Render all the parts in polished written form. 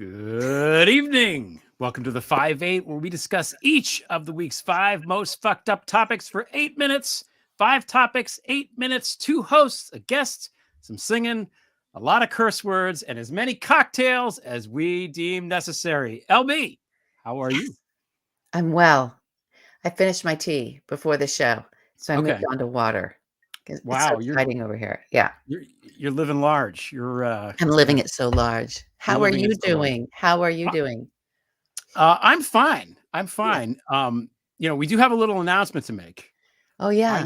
Good evening. Welcome to the 5-8, where we discuss each of the week's 5 most fucked up topics for 8 minutes. 5 topics, 8 minutes, 2 hosts, a guest, some singing, a lot of curse words, and as many cocktails as we deem necessary. LB, how are you? I'm well. I finished my tea before the show, so I moved Okay. on to water. It's so Wow, exciting over here. Yeah, you're living large. You're I'm living it so large. you're How are living you it so large. doing? How are you doing? I'm fine. I'm Yeah. fine. We do have a little announcement to make. Oh, yeah.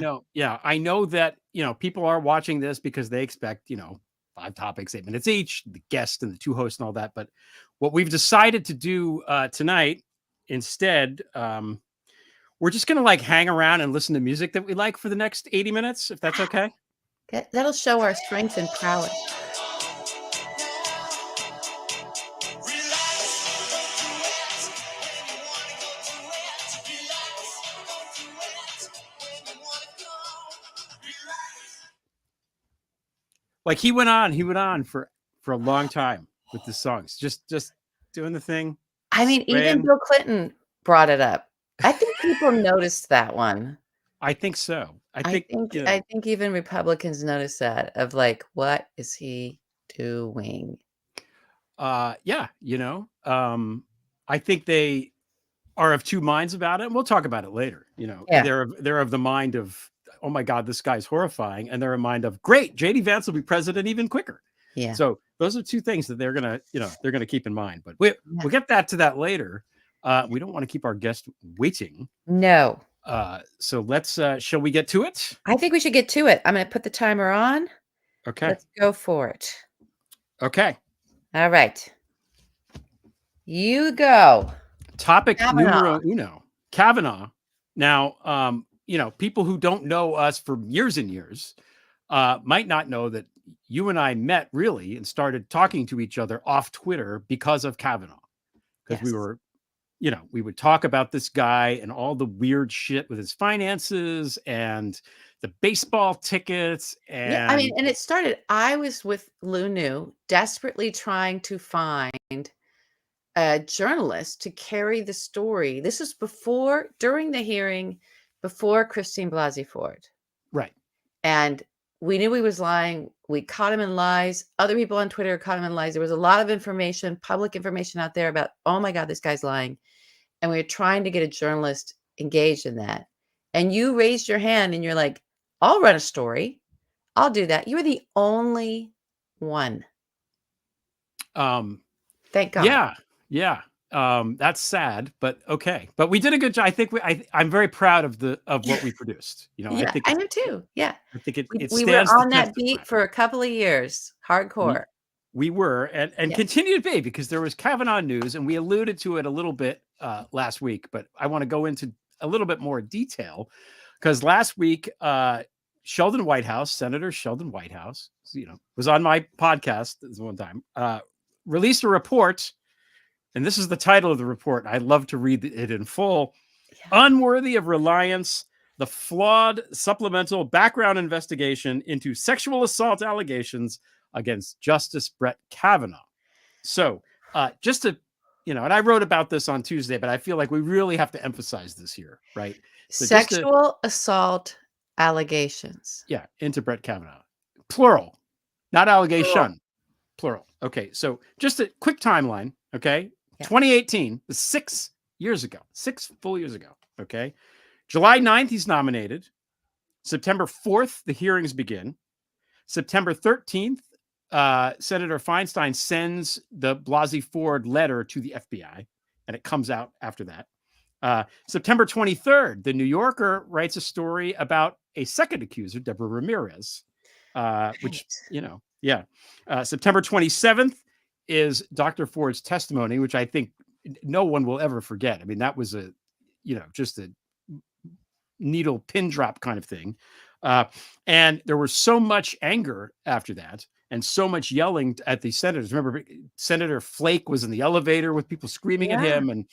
I know that, people are watching this because they expect, 5 topics, 8 minutes each, the guest and the 2 hosts and all that. But what we've decided to do tonight instead, we're just going to like hang around and listen to music that we like for the next 80 minutes, if that's okay. That'll show our strength and prowess. Like he went on for a long time with the songs, just doing the thing. I mean, even Bill Clinton brought it up. I think people noticed that one. I think so. I think even Republicans noticed that of like, what is he doing? I think they are of 2 minds about it, and we'll talk about it later. Yeah. They're of the mind of, oh my God, this guy's horrifying, and they're a mind of, great, JD Vance will be president even quicker. Yeah. So those are 2 things that they're gonna keep in mind. But we'll get to that later. We don't want to keep our guest waiting. No. So let's shall we get to it? I think we should get to it. I'm going to put the timer on. Okay. Let's go for it. Okay. All right. You go. Topic Kavanaugh. numero uno. Kavanaugh. Now, people who don't know us for years and years might not know that you and I met really and started talking to each other off Twitter because of Kavanaugh. Because we were, we would talk about this guy and all the weird shit with his finances and the baseball tickets. And yeah, I mean, and it started, I was with Lou New desperately trying to find a journalist to carry the story. This is during the hearing, before Christine Blasey Ford. Right. And we knew he was lying. We caught him in lies. Other people on Twitter caught him in lies. There was a lot of information, public information out there about, oh my God, this guy's lying. And we were trying to get a journalist engaged in that. And you raised your hand and you're like, I'll run a story. I'll do that. You were the only one. Thank God. Yeah. That's sad, but okay. But we did a good job. I think I'm very proud of what we produced. Yeah, I am too. Yeah. I think it we were on that beat for a couple of years. Hardcore. We were and continue to be, because there was Kavanaugh news, and we alluded to it a little bit last week, but I want to go into a little bit more detail, because last week Senator Sheldon Whitehouse, was on my podcast this one time, released a report. And this is the title of the report. I'd love to read it in full. Yeah. Unworthy of reliance, the flawed supplemental background investigation into sexual assault allegations against Justice Brett Kavanaugh. So just to, and I wrote about this on Tuesday, but I feel like we really have to emphasize this here, right? So sexual assault allegations. Yeah, into Brett Kavanaugh. Plural, not allegation. Plural. Okay, so just a quick timeline, okay? Yeah. 2018, 6 years ago, 6 full years ago, okay? July 9th, he's nominated. September 4th, the hearings begin. September 13th, Senator Feinstein sends the Blasey Ford letter to the FBI, and it comes out after that. September 23rd, the New Yorker writes a story about a second accuser, Deborah Ramirez, which, September 27th, is Dr. Ford's testimony, which I think no one will ever forget. I mean, that was just a needle pin drop kind of thing. And there was so much anger after that and so much yelling at the senators. Remember, Senator Flake was in the elevator with people screaming at him. And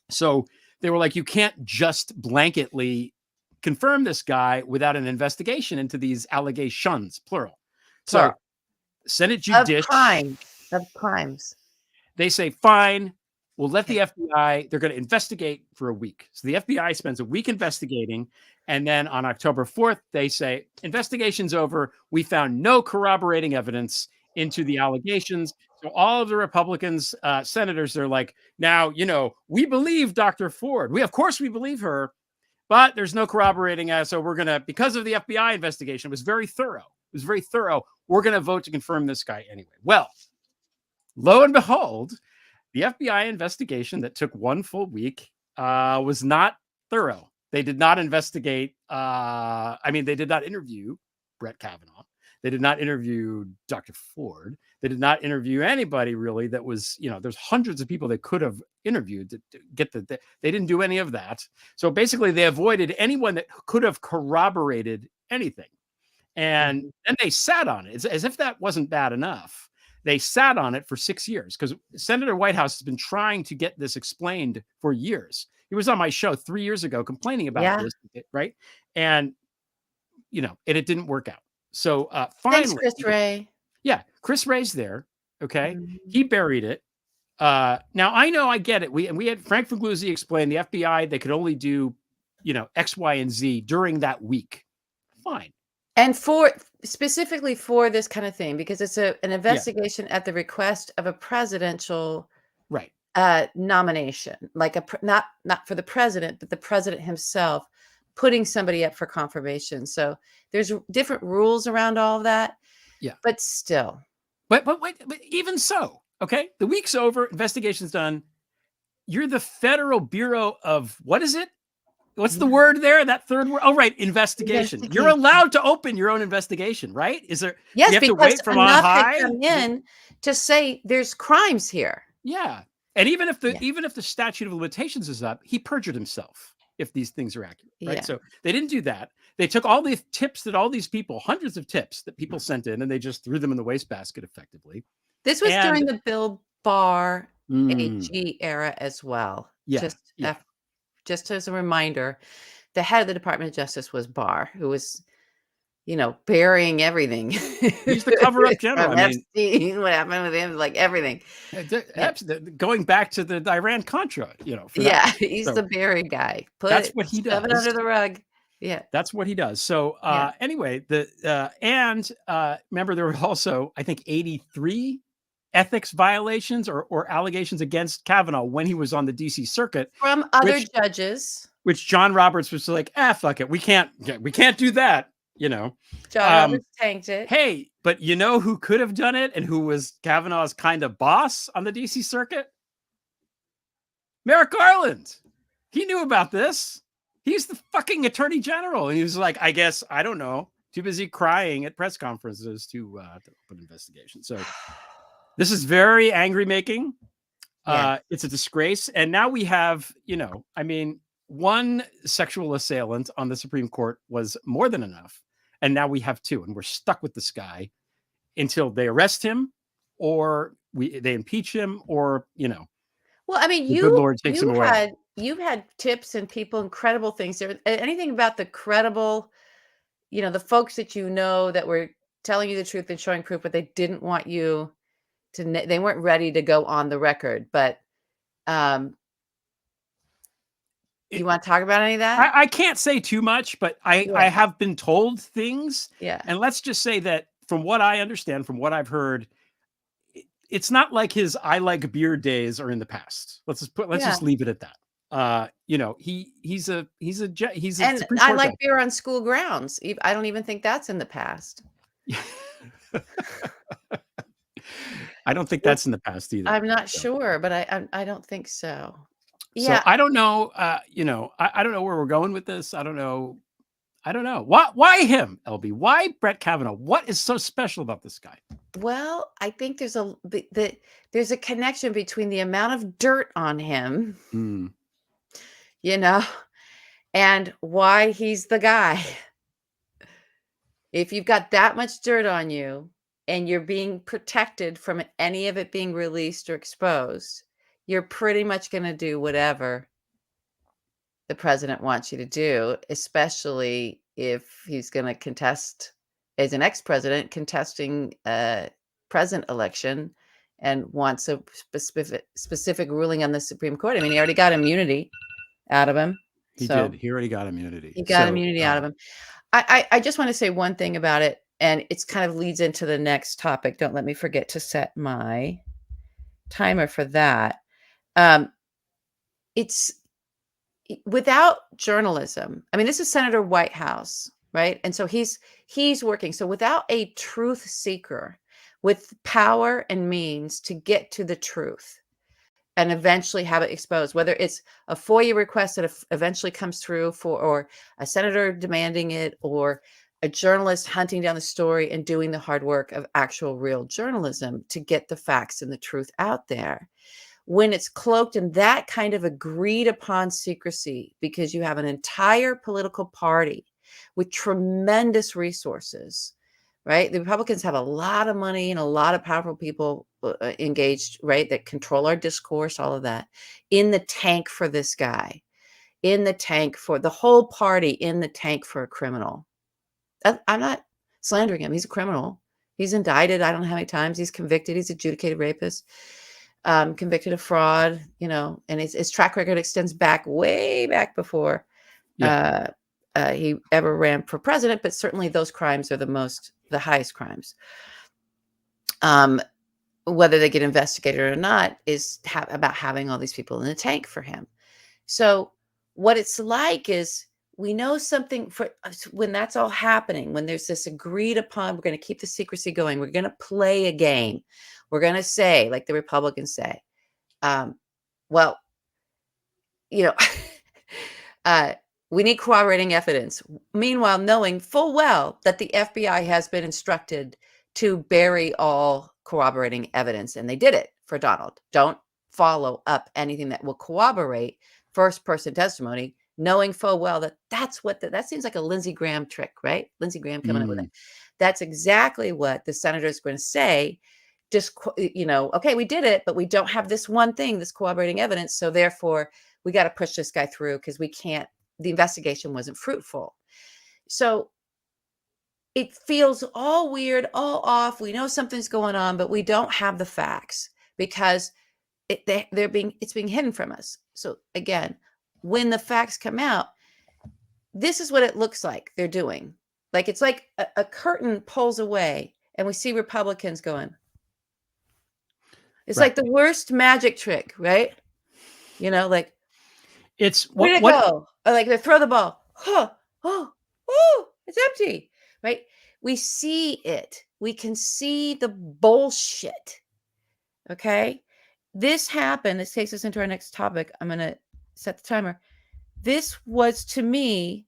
so they were like, you can't just blanketly confirm this guy without an investigation into these allegations, plural. So Senate Judiciary of crimes. they say, fine, we'll let the FBI, they're going to investigate for a week. So the FBI spends a week investigating. And then on October 4th, they say, investigation's over. We found no corroborating evidence into the allegations. So all of the Republicans, senators, they're like, now, we believe Dr. Ford. Of course we believe her, but there's no corroborating us. So we're going to, because of the FBI investigation, it was very thorough. We're going to vote to confirm this guy anyway. Well, lo and behold, the FBI investigation that took one full week was not thorough. They did not investigate. They did not interview Brett Kavanaugh. They did not interview Dr. Ford. They did not interview anybody really that was, there's hundreds of people they could have interviewed to get they didn't do any of that. So basically they avoided anyone that could have corroborated anything. And then they sat on it. It's as if that wasn't bad enough. They sat on it for 6 years because Senator Whitehouse has been trying to get this explained for years. He was on my show 3 years ago complaining about this, right? And, it didn't work out. So finally, thanks, Chris Wray. Yeah, Chris Wray's there. Okay, he buried it. Now I know, I get it. We had Frank Figluzzi explain the FBI, they could only do, X, Y, and Z during that week. Fine. And specifically for this kind of thing, because it's an investigation at the request of a presidential nomination, like not for the president, but the president himself putting somebody up for confirmation. So there's different rules around all of that. Yeah. But still. But even so, okay, the week's over, investigation's done. You're the Federal Bureau of, what is it? What's the word there? That third word? Oh, right. Investigation. You're allowed to open your own investigation, right? Is there? Yes, you have because to wait from on high come in to say there's crimes here. Yeah. And even if the statute of limitations is up, he perjured himself if these things are accurate, right? Yeah. So they didn't do that. They took all the tips that all these people, hundreds of tips that people sent in, and they just threw them in the wastebasket effectively. This was during the Bill Barr AG era as well. Yeah. Just as a reminder, the head of the Department of Justice was Barr, who was, burying everything. He's the cover-up general. Epstein, what happened with him, like everything. Going back to the Iran-Contra, he's the bury guy. That's what he does. Shove it under the rug. Yeah, that's what he does. So anyway, remember there were also, I think, 83 ethics violations or allegations against Kavanaugh when he was on the DC circuit from other judges, which John Roberts was like, fuck it, we can't do that. John Roberts tanked it. Hey, but who could have done it and who was Kavanaugh's kind of boss on the DC circuit? Merrick Garland. He knew about this. He's the fucking attorney general. And he was like, I guess, I don't know, too busy crying at press conferences to open investigation. So this is very angry making. It's a disgrace. And now we have, one sexual assailant on the Supreme Court was more than enough. And now we have two, and we're stuck with this guy until they arrest him or they impeach him or, Well, I mean, the good Lord takes him away. You've had tips and people, incredible things. Anything about the credible, the folks that that were telling you the truth and showing proof, but they didn't want you to, they weren't ready to go on the record. But you want to talk about any of that? I can't say too much, but I have been told things. Yeah. And let's just say that from what I understand, from what I've heard, it's not like his I like beer days are in the past. Let's just leave it at that. He's a and I like beer on school grounds. I don't even think that's in the past. I don't think that's in the past either. I'm not sure, but I don't think so. Yeah. So I don't know. I don't know where we're going with this. I don't know. Why him, LB? Why Brett Kavanaugh? What is so special about this guy? Well, I think there's a connection between the amount of dirt on him, and why he's the guy. If you've got that much dirt on you and you're being protected from any of it being released or exposed, you're pretty much going to do whatever the president wants you to do, especially if he's going to contest as an ex-president contesting a president election and wants a specific ruling on the Supreme Court. I mean, he already got immunity out of him. He did. He already got immunity. He got immunity out of him. I just want to say one thing about it, and it's kind of leads into the next topic. Don't let me forget to set my timer for that. It's without journalism. I mean, this is Senator Whitehouse, right? And so he's working. So without a truth seeker with power and means to get to the truth and eventually have it exposed, whether it's a FOIA request that eventually comes through or a senator demanding it, or a journalist hunting down the story and doing the hard work of actual real journalism to get the facts and the truth out there. When it's cloaked in that kind of agreed upon secrecy, because you have an entire political party with tremendous resources, right? The Republicans have a lot of money and a lot of powerful people engaged, right? That control our discourse, all of that, in the tank for this guy, in the tank for the whole party, in the tank for a criminal. I'm not slandering him. He's a criminal. He's indicted. I don't know how many times. He's convicted. He's adjudicated rapist. Convicted of fraud, and his track record extends way back before he ever ran for president, but certainly those crimes are the highest crimes. Whether they get investigated or not is about having all these people in the tank for him. So what it's like is we know something when that's all happening, when there's this agreed upon, we're going to keep the secrecy going. We're going to play a game. We're going to say, like the Republicans say, well, we need corroborating evidence. Meanwhile, knowing full well that the FBI has been instructed to bury all corroborating evidence. And they did it for Donald. Don't follow up anything that will corroborate first-person testimony, knowing full well that that seems like a Lindsey Graham trick, right? Lindsey Graham coming up with it. That's exactly what the senator is going to say. Just, okay, we did it, but we don't have this one thing, this corroborating evidence. So therefore, we got to push this guy through because the investigation wasn't fruitful. So it feels all weird, all off. We know something's going on, but we don't have the facts because it's being hidden from us. So again, when the facts come out, this is what it looks like they're doing. Like it's like a curtain pulls away and we see Republicans going. It's like the worst magic trick, right? Like it's where'd it go? Or like they throw the ball. Oh, it's empty, right? We see it. We can see the bullshit. Okay. This happened. This takes us into our next topic. I'm going to set the timer. This was, to me,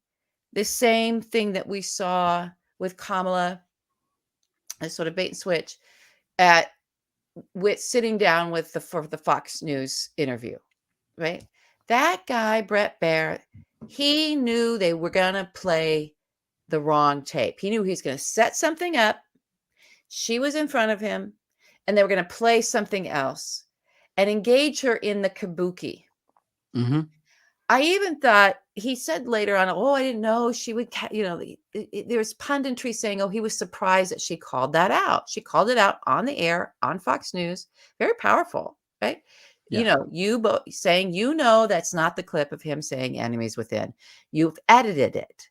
the same thing that we saw with Kamala, a sort of bait and switch with sitting down for the Fox News interview, right? That guy, Brett Baer, he knew they were going to play the wrong tape. He knew he was going to set something up. She was in front of him and they were going to play something else and engage her in the kabuki. Mm-hmm. I even thought he said later on, I didn't know she would, there was punditry saying, he was surprised that she called that out. She called it out on the air on Fox News. Very powerful, right? Yeah. You both saying, that's not the clip of him saying enemies within. You've edited it.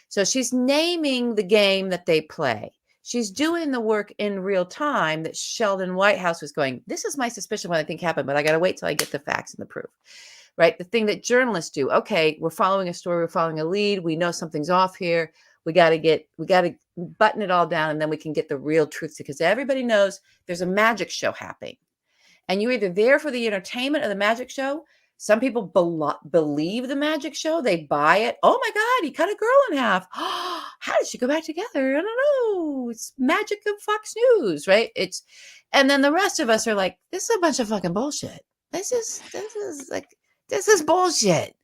So she's naming the game that they play. She's doing the work in real time that Sheldon Whitehouse was going, this is my suspicion what I think happened, but I got to wait till I get the facts and the proof. Right? The thing that journalists do. Okay, we're following a story, we're following a lead. We know something's off here. We got to button it all down and then we can get the real truth because everybody knows there's a magic show happening. And you're either there for the entertainment of the magic show. Some people believe the magic show. They buy it. Oh my God, he cut a girl in half. How did she go back together? I don't know. It's magic of Fox News, right? And then the rest of us are like, this is a bunch of fucking bullshit. This is bullshit.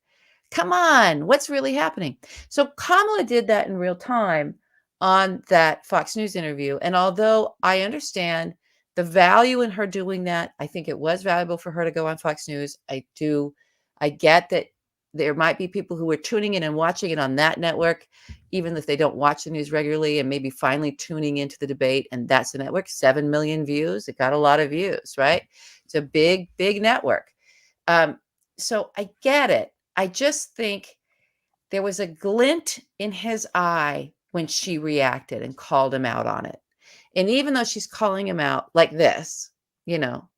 Come on. What's really happening? So Kamala did that in real time on that Fox News interview. And although I understand the value in her doing that, I think it was valuable for her to go on Fox News. I get that there might be people who are tuning in and watching it on that network, even if they don't watch the news regularly, and maybe finally tuning into the debate. And that's the network, 7 million views. It got a lot of views, right? It's a big, big network. So I get it. I just think there was a glint in his eye when she reacted and called him out on it. And even though she's calling him out like this, you know,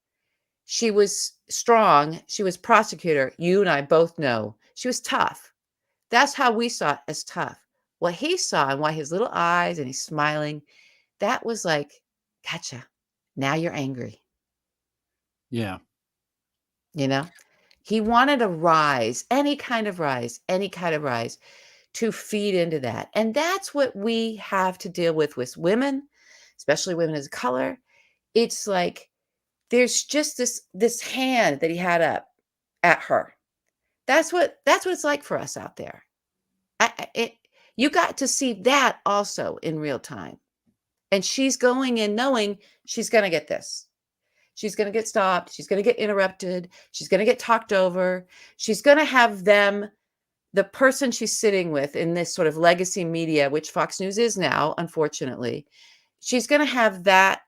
she was strong. She was prosecutor. You and I both know she was tough. That's how we saw it, as tough. What he saw and why his little eyes and he's smiling, that was like, gotcha. Now you're angry. Yeah. You know, he wanted a rise, any kind of rise to feed into that. And that's what we have to deal with women, especially women of color. It's like, there's just this hand that he had up at her. That's what it's like for us out there. You got to see that also in real time. And she's going in knowing she's going to get this. She's going to get stopped. She's going to get interrupted. She's going to get talked over. She's going to have them, the person she's sitting with in this sort of legacy media, which Fox News is now, unfortunately, she's going to have that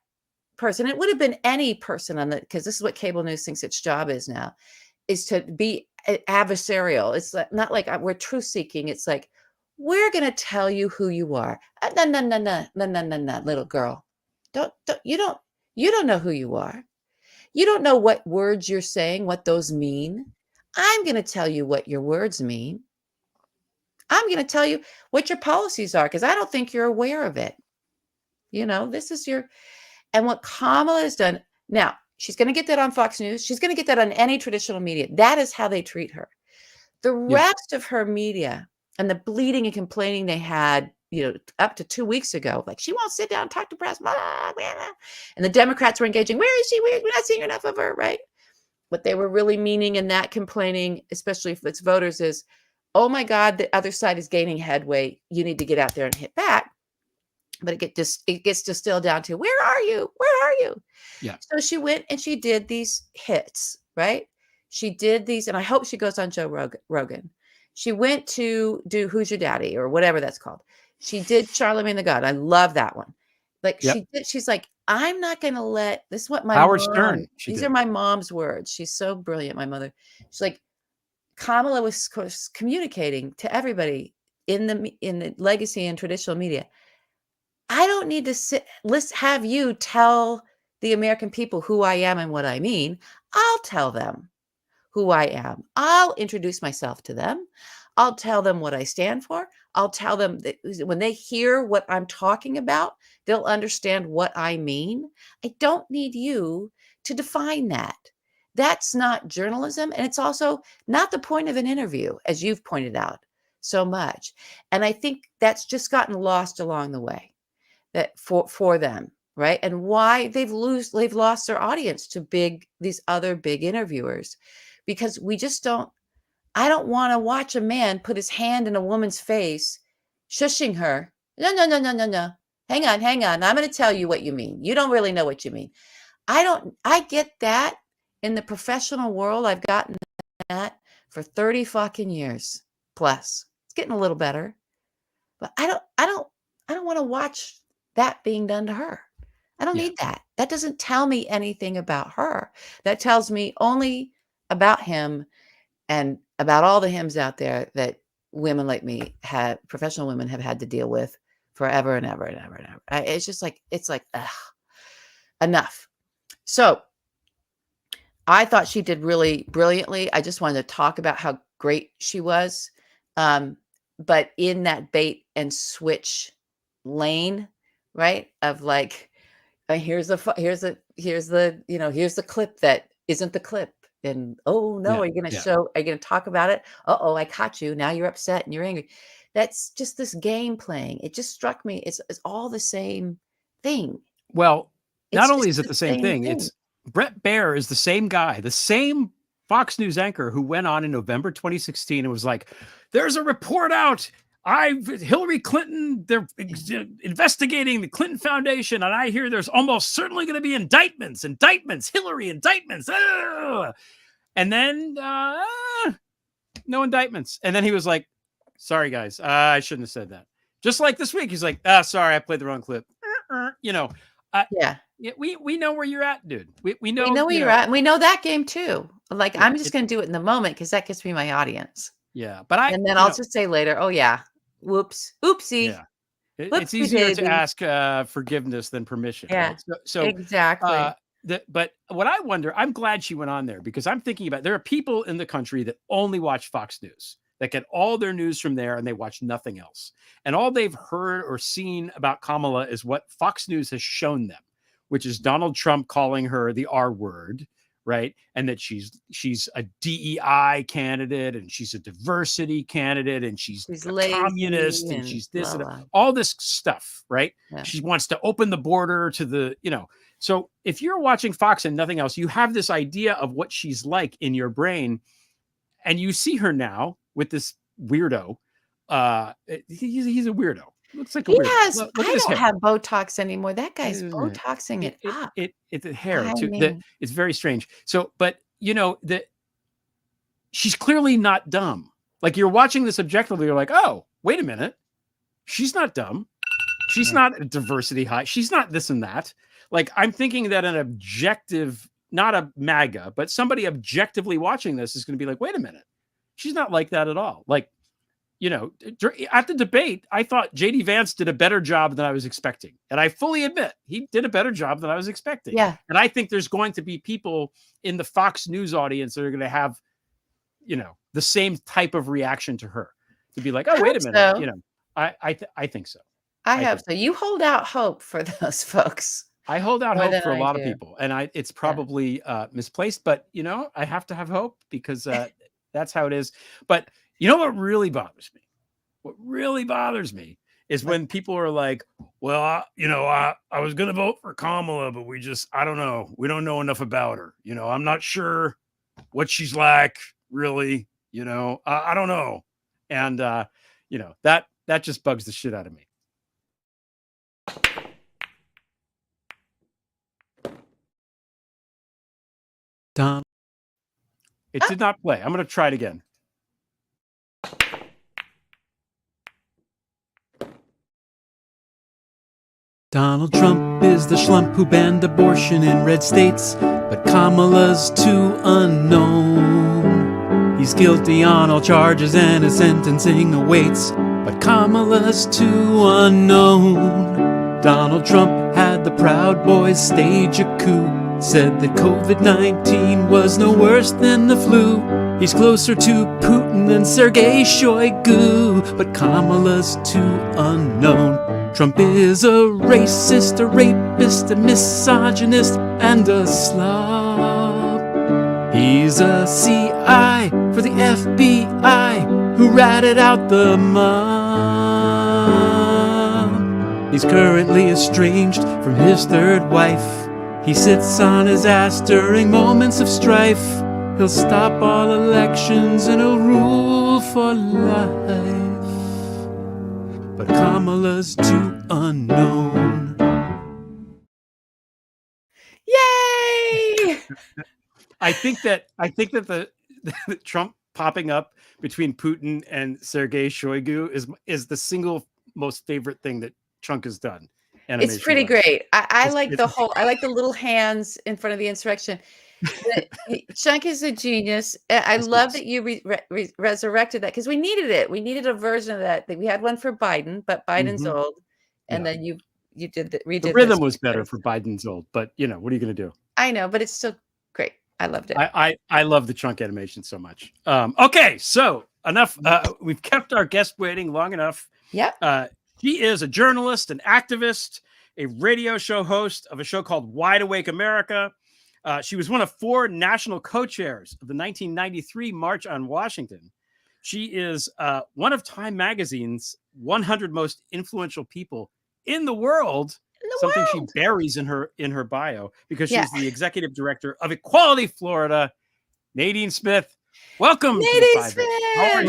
person. It would have been any person on the, because this is what cable news thinks its job is now, is to be adversarial. It's not like we're truth seeking. It's like, we're going to tell you who you are. No, little girl. You don't know who you are. You don't know what words you're saying, what those mean. I'm going to tell you what your words mean. I'm going to tell you what your policies are, because I don't think you're aware of it. You know, this is your, and what Kamala has done. Now, she's going to get that on Fox News. She's going to get that on any traditional media. That is how they treat her. The rest of her media and the bleeding and complaining they had, you know, up to 2 weeks ago, like, she won't sit down and talk to press. Blah, blah, blah. And the Democrats were engaging. Where is she? We're not seeing enough of her, right? What they were really meaning in that complaining, especially if it's voters, is, oh my God, the other side is gaining headway. You need to get out there and hit back. But it gets distilled down to, where are you? Where are you? Yeah. So she went and she did these hits, right? She did these, and I hope she goes on Joe Rogan. She went to do Who's Your Daddy or whatever that's called. She did Charlemagne the God. I love that one. Like, she's like, I'm not going to let, this is what my Howard mom, Stern. These are my mom's words. She's so brilliant, my mother. She's like, Kamala was communicating to everybody in the legacy and traditional media. I don't need to have you tell the American people who I am and what I mean. I'll tell them who I am. I'll introduce myself to them. I'll tell them what I stand for. I'll tell them that when they hear what I'm talking about, they'll understand what I mean. I don't need you to define that. That's not journalism. And it's also not the point of an interview, as you've pointed out so much. And I think that's just gotten lost along the way, that for them, right? And why they've lost their audience to these other big interviewers, because I don't want to watch a man put his hand in a woman's face, shushing her. No. Hang on. I'm going to tell you what you mean. You don't really know what you mean. I get that in the professional world. I've gotten that for 30 fucking years plus. It's getting a little better, but I don't want to watch that being done to her. I don't need that. That doesn't tell me anything about her. That tells me only about him and about all the hymns out there that women like me professional women have had to deal with forever and ever and ever and ever. It's just like, ugh, enough. So I thought she did really brilliantly. I just wanted to talk about how great she was. But in that bait and switch lane, right? Of like, here's the clip that isn't the clip. And, oh no, are you going to talk about it? Uh-oh, I caught you. Now you're upset and you're angry. That's just this game playing. It just struck me. It's all the same thing. Well, not only is it the same thing, it's Brett Baer is the same guy, the same Fox News anchor who went on in November 2016 and was like, there's a report out. Hillary Clinton, they're investigating the Clinton Foundation, and I hear there's almost certainly going to be indictments, Hillary indictments. And then no indictments. And then he was like, sorry, guys, I shouldn't have said that. Just like this week, he's like, sorry, I played the wrong clip. You know, yeah. We know where you're at, dude. We know where you're at. And we know that game too. Like, Yeah, I'm just going to do it in the moment because that gets me my audience. Yeah. But And then I'll just say later, oh, yeah. Whoops. Oopsie. Yeah. It's easier to ask forgiveness than permission. Yeah. Right? So exactly. But what I wonder, I'm glad she went on there because I'm thinking about, there are people in the country that only watch Fox News, that get all their news from there and they watch nothing else. And all they've heard or seen about Kamala is what Fox News has shown them, which is Donald Trump calling her the R word, right? And that she's a DEI candidate and she's a diversity candidate and she's a communist and she's this and all this stuff, right? Yeah. She wants to open the border to the, you know. So if you're watching Fox and nothing else, you have this idea of what she's like in your brain, and you see her now with this weirdo. He's a weirdo. Looks like a weirdo. I don't have Botox anymore. That guy's Botoxing it up. It's a hair too. It's very strange. So, but you know that she's clearly not dumb. Like, you're watching this objectively, you're like, oh, wait a minute, she's not dumb. She's not a diversity high. She's not this and that. Like, I'm thinking that an objective, not a MAGA, but somebody objectively watching this is going to be like, wait a minute, she's not like that at all. Like, you know, at the debate, I thought JD Vance did a better job than I was expecting. And I fully admit he did a better job than I was expecting. Yeah. And I think there's going to be people in the Fox News audience that are going to have, you know, the same type of reaction to her, to be like, oh, wait a minute. So. You know, I think so. I hope so. You hold out hope for those folks. I hold out hope for a lot of people, and it's probably misplaced, but you know, I have to have hope because that's how it is. But you know what really bothers me? What really bothers me is when people are like, well, you know, I was going to vote for Kamala, but I don't know. We don't know enough about her. You know, I'm not sure what she's like, really. You know, I don't know. And, you know, that just bugs the shit out of me. Done. It did not play. I'm going to try it again. Donald Trump is the schlump who banned abortion in red states, but Kamala's too unknown. He's guilty on all charges and his sentencing awaits, but Kamala's too unknown. Donald Trump had the Proud Boys stage a coup, said that COVID-19 was no worse than the flu. He's closer to Putin than Sergei Shoigu, but Kamala's too unknown. Trump is a racist, a rapist, a misogynist, and a slob. He's a CI for the FBI who ratted out the mob. He's currently estranged from his third wife. He sits on his ass during moments of strife. He'll stop all elections and he'll rule for life. But Kamala's too unknown. Yay! I think that the Trump popping up between Putin and Sergei Shoigu is the single most favorite thing that Trump has done. It's pretty great. I like the little hands in front of the insurrection. Chunk is a genius. I love that you resurrected that because we needed it. We needed a version of that. We had one for Biden, but Biden's old, and then you redid the rhythm was better for Biden's old, but you know, what are you going to do? I know, but it's still great. I loved it. I love the Chunk animation so much. Okay, so enough. We've kept our guest waiting long enough. Yep. She is a journalist, an activist, a radio show host of a show called Wide Awake America. She was one of 4 national co-chairs of the 1993 March on Washington. She is one of Time Magazine's 100 most influential people in the world. Something she buries in her bio because she's the executive director of Equality Florida. Nadine Smith, welcome. Nadine Smith.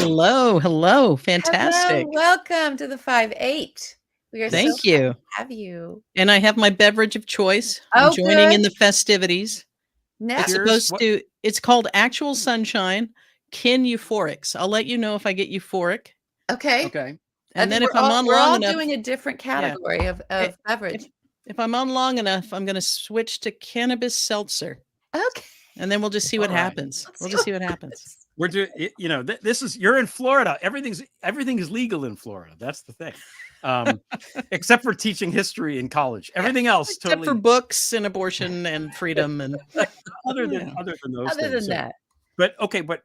Hello, fantastic. Hello, welcome to the 5-8. We are Thank you. To have you. And I have my beverage of choice. I'm joining in the festivities. It's called Actual Sunshine, kin euphorics. I'll let you know if I get euphoric. Okay. Okay. And then if we're I'm on we're long all enough, doing a different category of beverage. if I'm on long enough, I'm going to switch to cannabis seltzer. Okay. And then we'll just see what All right. happens. We'll just see what happens. We're doing, you know, this is, you're in Florida. Everything is legal in Florida. That's the thing. Except for teaching history in college. Everything else Except totally for books and abortion and freedom and other than those Other things. than that. But okay, but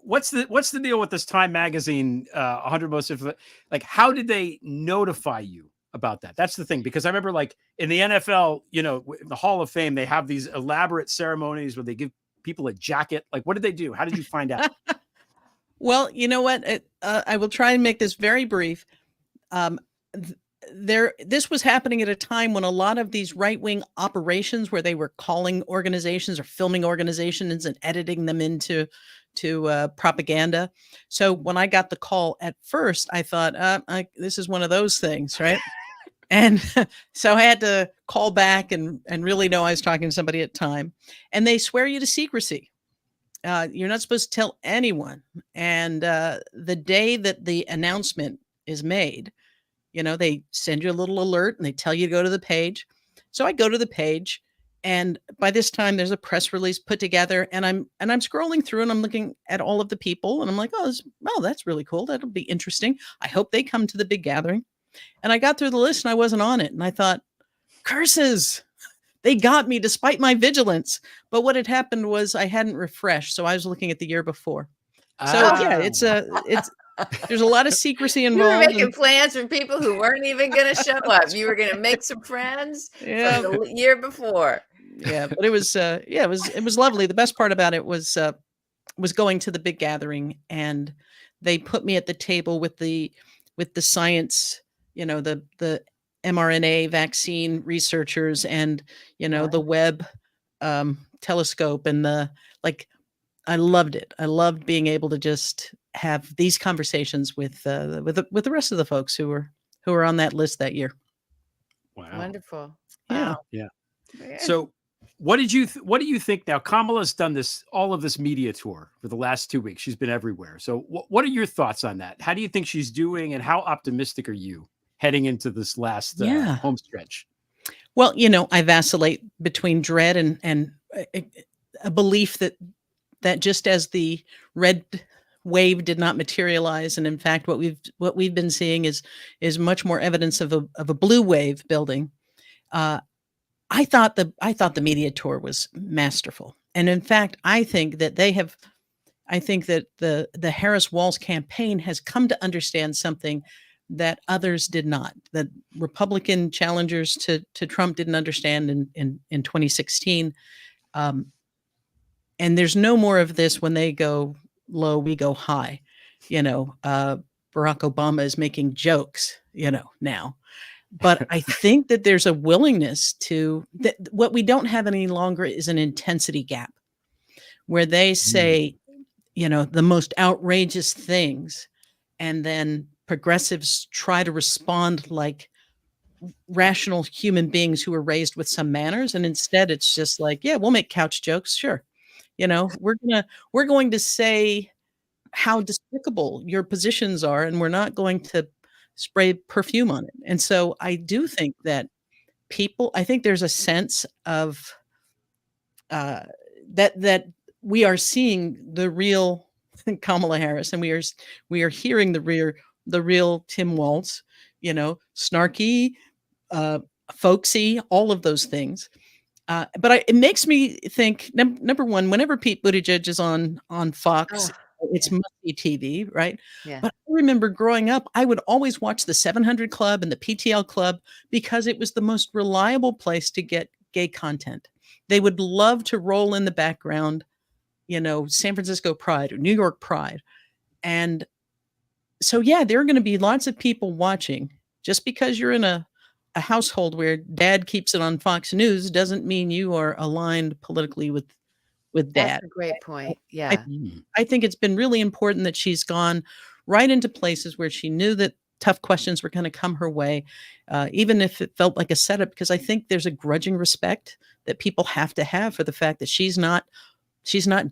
what's the deal with this Time Magazine 100 most like how did they notify you about that? That's the thing, because I remember like in the NFL, you know, the Hall of Fame, they have these elaborate ceremonies where they give people a jacket. Like, what did they do? How did you find out? Well, you know what? I will try and make this very brief. This was happening at a time when a lot of these right-wing operations where they were calling organizations or filming organizations and editing them into propaganda. So when I got the call at first, I thought, this is one of those things, right? And so I had to call back and really know I was talking to somebody at the time. And they swear you to secrecy. You're not supposed to tell anyone. And the day that the announcement is made, you know, they send you a little alert and they tell you to go to the page. So I go to the page, and by this time there's a press release put together, and I'm scrolling through and I'm looking at all of the people, and I'm like, oh, that's really cool. That'll be interesting. I hope they come to the big gathering. And I got through the list and I wasn't on it. And I thought, curses, they got me despite my vigilance. But what had happened was I hadn't refreshed. So I was looking at the year before. So yeah, it's there's a lot of secrecy You were involved. making plans for people who weren't even going to show up. You were going to make some friends from the year before. Yeah, but it was it was lovely. The best part about it was going to the big gathering, and they put me at the table with the science, you know, the mRNA vaccine researchers, and you know, the Webb telescope, and I loved it. I loved being able to just have these conversations with the rest of the folks who were on that list that year. Wow. Wonderful. Yeah. Wow. Yeah. So what do you think now? Kamala's done all of this media tour for the last 2 weeks. She's been everywhere. So what are your thoughts on that? How do you think she's doing, and how optimistic are you heading into this last home stretch? Well, you know, I vacillate between dread and a belief that just as the red wave did not materialize, and in fact, what we've been seeing is much more evidence of a blue wave building. I thought the media tour was masterful, and in fact, I think that the Harris-Walz campaign has come to understand something that others did not. That Republican challengers to Trump didn't understand in 2016. And there's no more of this when they go low, we go high. You know, Barack Obama is making jokes, you know, now. But I think that there's a willingness that what we don't have any longer is an intensity gap where they say, you know, the most outrageous things, and then progressives try to respond like rational human beings who were raised with some manners. And instead it's just like, yeah, we'll make couch jokes. Sure. You know, we're going to say how despicable your positions are, and we're not going to spray perfume on it. And so I do think that I think there's a sense of that we are seeing the real Kamala Harris, and we are hearing the real Tim Walz, you know, snarky, folksy, all of those things. But it makes me think, number one, whenever Pete Buttigieg is on Fox, it's must-see TV, right? Yeah. But I remember growing up, I would always watch the 700 Club and the PTL Club because it was the most reliable place to get gay content. They would love to roll in the background, you know, San Francisco Pride or New York Pride. And so, yeah, there are going to be lots of people watching. Just because you're in a household where dad keeps it on Fox News doesn't mean you are aligned politically with dad. That's a great point. Yeah. I think it's been really important that she's gone right into places where she knew that tough questions were going to come her way, even if it felt like a setup, because I think there's a grudging respect that people have to have for the fact that she's not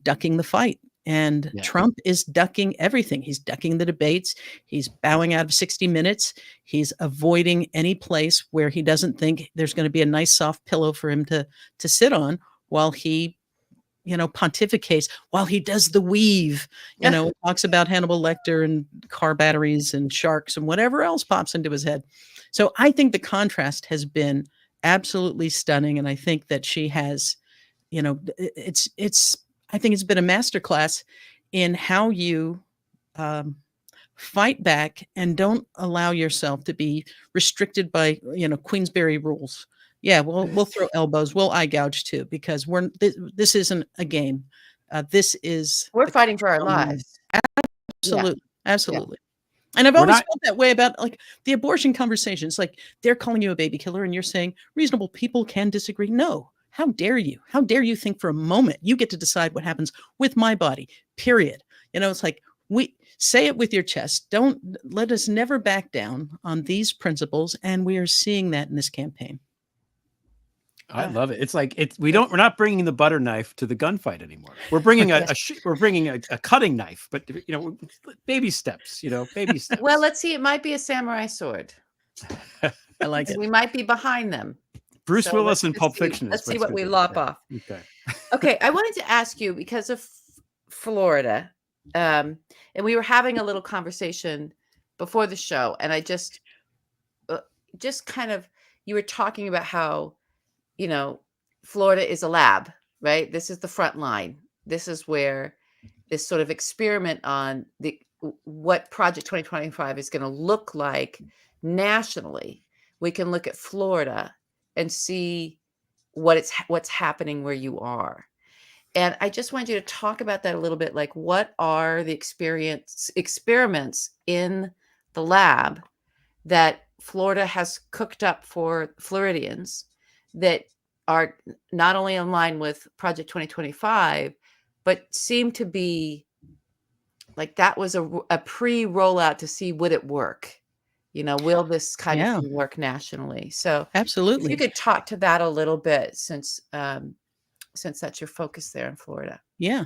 ducking the fight. And Yeah. Trump is ducking everything. He's ducking the debates. He's bowing out of 60 Minutes. He's avoiding any place where he doesn't think there's going to be a nice soft pillow for him to sit on while he, pontificates, while he does the weave, talks about Hannibal Lecter and car batteries and sharks and whatever else pops into his head. So I think the contrast has been absolutely stunning. And I think that she has, I think it's been a masterclass in how you fight back and don't allow yourself to be restricted by, Queensberry rules. Yeah, we'll throw elbows. We'll eye gouge too, because this isn't a game. We're fighting for our lives. Absolutely, Yeah. absolutely. Yeah. And I've always felt that way about like the abortion conversations. Like they're calling you a baby killer, and you're saying reasonable people can disagree. No. How dare you? How dare you think for a moment you get to decide what happens with my body, period. It's like, we say it with your chest. Don't let us never back down on these principles. And we are seeing that in this campaign. I love it. It's like we're not bringing the butter knife to the gunfight anymore. We're bringing a cutting knife, but baby steps, baby steps. Well, let's see. It might be a samurai sword. I like it. We might be behind them. Bruce Willis in Pulp Fiction. Let's see what we lop off. Okay. Okay. I wanted to ask you, because of Florida, and we were having a little conversation before the show, and I just kind of, you were talking about how, Florida is a lab, right? This is the front line. This is where this sort of experiment on what Project 2025 is going to look like nationally. We can look at Florida and see what's happening where you are. And I just wanted you to talk about that a little bit. Like, what are the experiments in the lab that Florida has cooked up for Floridians that are not only in line with Project 2025, but seem to be like that was a pre-rollout to see would it work? Will this kind of thing work nationally? So absolutely, if you could talk to that a little bit, since that's your focus there in Florida. Yeah.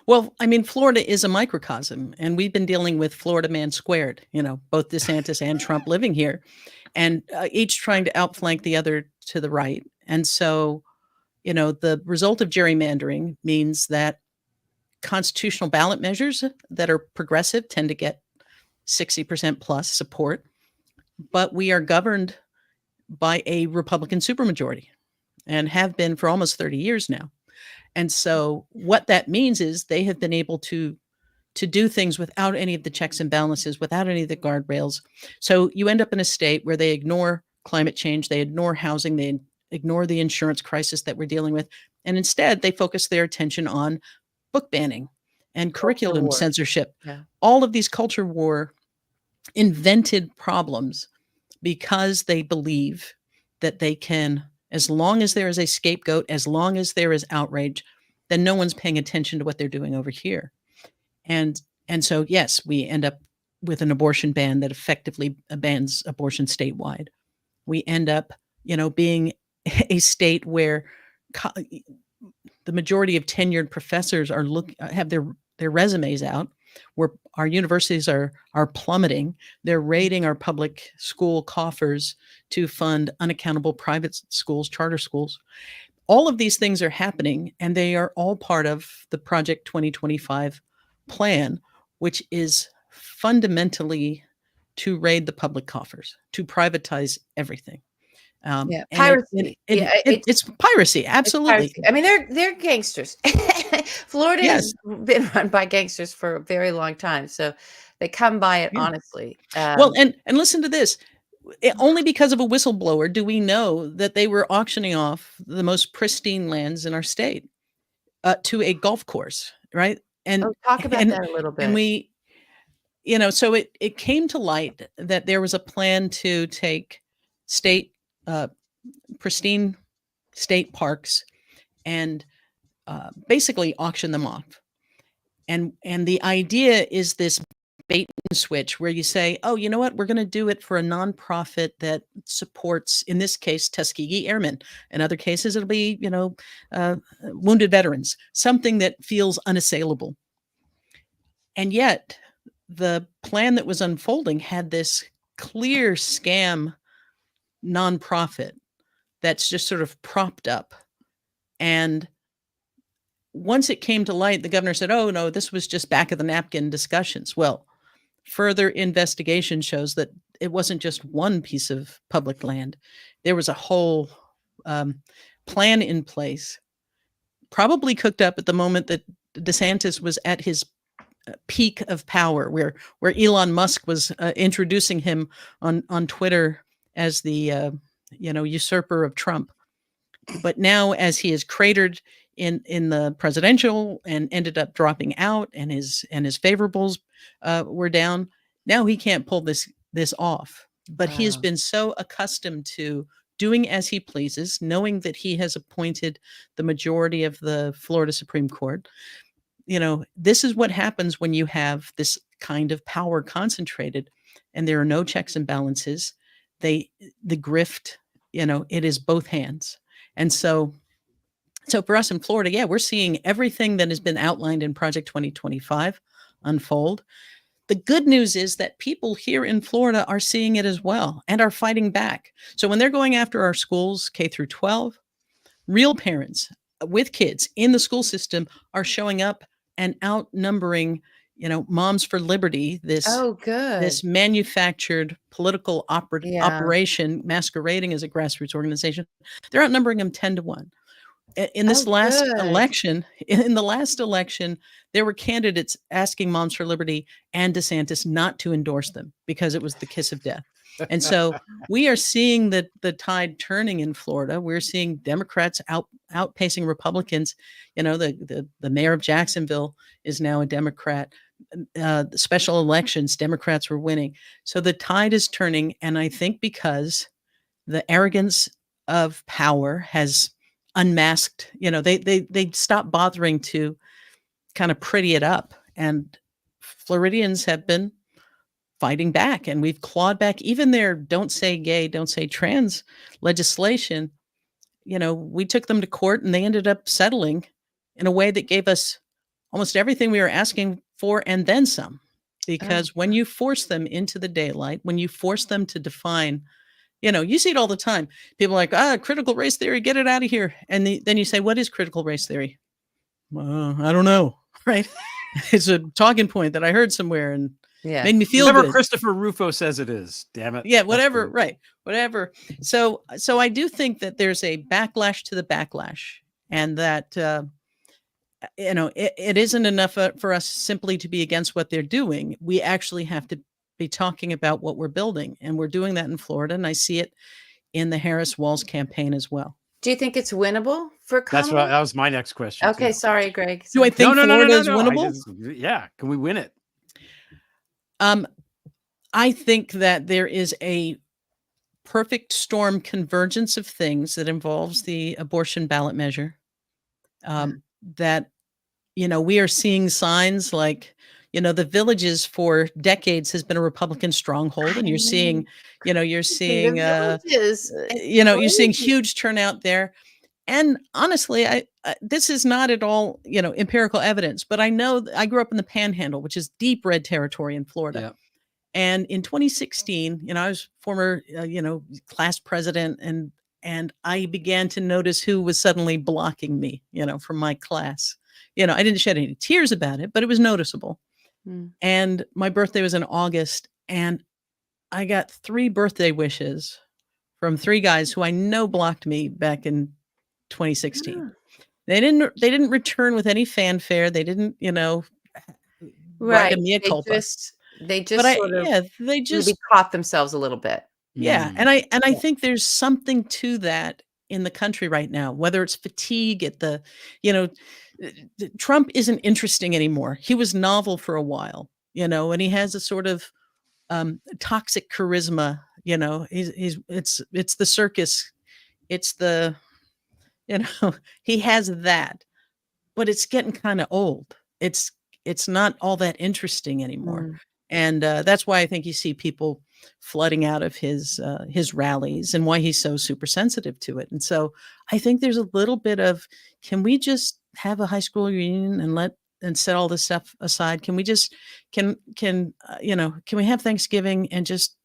Well, I mean, Florida is a microcosm, and we've been dealing with Florida man squared, both DeSantis and Trump living here, and each trying to outflank the other to the right. And so, the result of gerrymandering means that constitutional ballot measures that are progressive tend to get 60% plus support, but we are governed by a Republican supermajority and have been for almost 30 years now. And so what that means is they have been able to do things without any of the checks and balances, without any of the guardrails. So you end up in a state where they ignore climate change, they ignore housing, they ignore the insurance crisis that we're dealing with. And instead, they focus their attention on book banning and curriculum censorship. Yeah. All of these culture war invented problems because they believe that they can, as long as there is a scapegoat, as long as there is outrage, then no one's paying attention to what they're doing over here. And so, yes, we end up with an abortion ban that effectively bans abortion statewide. We end up, being a state where the majority of tenured professors have their resumes out, where our universities are plummeting. They're raiding our public school coffers to fund unaccountable private schools, charter schools. All of these things are happening, and they are all part of the Project 2025 plan, which is fundamentally to raid the public coffers, to privatize everything. Piracy. It's piracy. Absolutely. It's piracy. I mean, they're gangsters. Florida has been run by gangsters for a very long time, so they come by it honestly. Well, and listen to this. Only because of a whistleblower do we know that they were auctioning off the most pristine lands in our state to a golf course, right? And talk about that a little bit. And we, so it came to light that there was a plan to take pristine state parks and basically auction them off. And the idea is this bait and switch where you say, oh, you know what, we're going to do it for a nonprofit that supports, in this case, Tuskegee Airmen. In other cases, it'll be, wounded veterans, something that feels unassailable. And yet the plan that was unfolding had this clear scam nonprofit that's just sort of propped up. And once it came to light, the governor said, oh, no, this was just back of the napkin discussions. Well, further investigation shows that it wasn't just one piece of public land. There was a whole plan in place, probably cooked up at the moment that DeSantis was at his peak of power, where Elon Musk was introducing him on Twitter as the usurper of Trump. But now, as he is cratered in the presidential and ended up dropping out, and his favorables were down, now he can't pull this off. But he has been so accustomed to doing as he pleases, knowing that he has appointed the majority of the Florida Supreme Court. This is what happens when you have this kind of power concentrated and there are no checks and balances. The grift, it is both hands. And so for us in Florida, yeah, we're seeing everything that has been outlined in Project 2025 unfold. The good news is that people here in Florida are seeing it as well and are fighting back. So when they're going after our schools, K through 12, real parents with kids in the school system are showing up and outnumbering, Moms for Liberty, this manufactured political operation masquerading as a grassroots organization. They're outnumbering them 10-1. In this election, there were candidates asking Moms for Liberty and DeSantis not to endorse them because it was the kiss of death. And so we are seeing the tide turning in Florida. We're seeing Democrats outpacing Republicans. The mayor of Jacksonville is now a Democrat. The special elections, Democrats were winning. So the tide is turning. And I think because the arrogance of power has unmasked, they stopped bothering to kind of pretty it up. And Floridians have been fighting back, and we've clawed back even their don't say gay, don't say trans legislation. We took them to court and they ended up settling in a way that gave us almost everything we were asking for and then some. Because when you force them into the daylight, when you force them to define, you see it all the time. People are like, critical race theory, get it out of here. And then you say, what is critical race theory? I don't know, right? It's a talking point that I heard somewhere and made me feel whatever good. Christopher Rufo says it is. Damn it. Yeah, whatever. Right. Whatever. So I do think that there's a backlash to the backlash, and that it isn't enough for us simply to be against what they're doing. We actually have to be talking about what we're building, and we're doing that in Florida. And I see it in the Harris-Walz campaign as well. Do you think it's winnable for Kamala? That was my next question. Okay, too. sorry, Greg. Do I think Florida is winnable? Yeah. Can we win it? I think that there is a perfect storm convergence of things that involves the abortion ballot measure. That, we are seeing signs like, the Villages for decades has been a Republican stronghold, and you're seeing you're seeing huge turnout there. And honestly, this is not at all, empirical evidence, but I know I grew up in the Panhandle, which is deep red territory in Florida. Yeah. And in 2016, I was former, class president, and I began to notice who was suddenly blocking me, from my class. I didn't shed any tears about it, but it was noticeable. And my birthday was in August, and I got 3 birthday wishes from 3 guys who I know blocked me back in 2016. Yeah. They didn't return with any fanfare. They didn't, write a mea culpa. They just caught themselves a little bit. Yeah. And I think there's something to that in the country right now, whether it's fatigue at the, Trump isn't interesting anymore. He was novel for a while, and he has a sort of toxic charisma, it's the circus. It's the, he has that, but it's getting kind of old. It's not all that interesting anymore. And that's why I think you see people flooding out of his rallies, and why he's so super sensitive to it. And so I think there's a little bit of, can we just have a high school reunion and let and set all this stuff aside? Can we just can we have Thanksgiving and just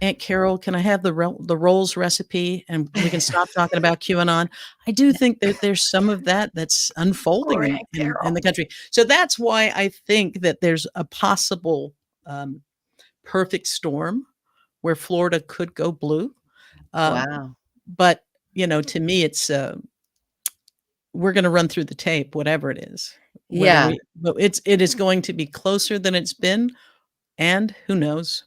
Aunt Carol, can I have the rolls recipe and we can stop talking about QAnon? I do think that there's some of that that's unfolding in the country. So that's why I think that there's a possible perfect storm where Florida could go blue. Wow. But, to me, it's we're going to run through the tape, whatever it is. Yeah. But it is going to be closer than it's been. And who knows?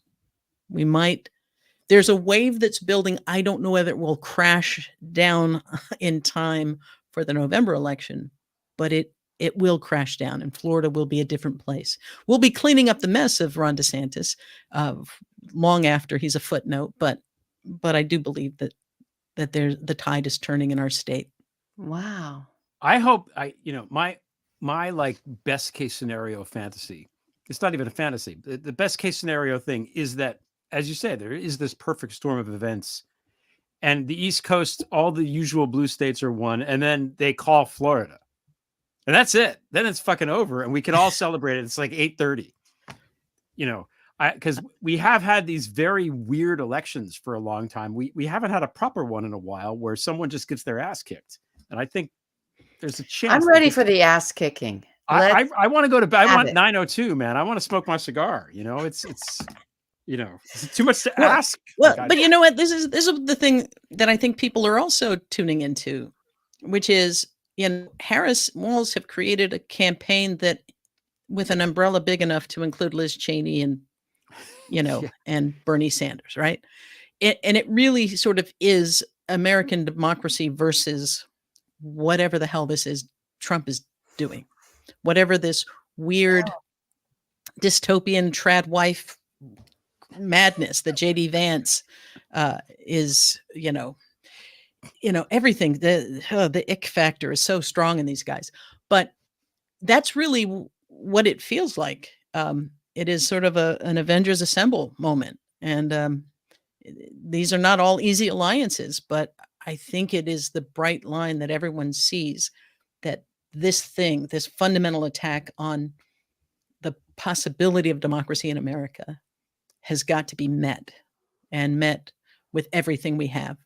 There's a wave that's building. I don't know whether it will crash down in time for the November election, but it will crash down and Florida will be a different place. We'll be cleaning up the mess of Ron DeSantis long after he's a footnote, but I do believe that the tide is turning in our state. Wow. I hope my like best case scenario fantasy, it's not even a fantasy. The best case scenario thing is that, as you say, there is this perfect storm of events and the East Coast, all the usual blue states are one, and then they call Florida and that's it. Then it's fucking over and we can all celebrate it. It's like 8:30, because we have had these very weird elections for a long time. We haven't had a proper one in a while where someone just gets their ass kicked. And I think there's a chance. I'm ready for the ass kicking. I want to go to bed. I want 9:02, man. I want to smoke my cigar. It's too much to ask. Well, but you know what? This is the thing that I think people are also tuning into, which is, Harris Walls have created a campaign that with an umbrella big enough to include Liz Cheney and, and Bernie Sanders, right? And it really sort of is American democracy versus whatever the hell this is Trump is doing, whatever this weird dystopian trad wife madness that JD Vance is, everything. The ick factor is so strong in these guys, but that's really what it feels like. It is sort of an Avengers Assemble moment, and these are not all easy alliances, but I think it is the bright line that everyone sees that this fundamental attack on the possibility of democracy in America has got to be met with everything we have.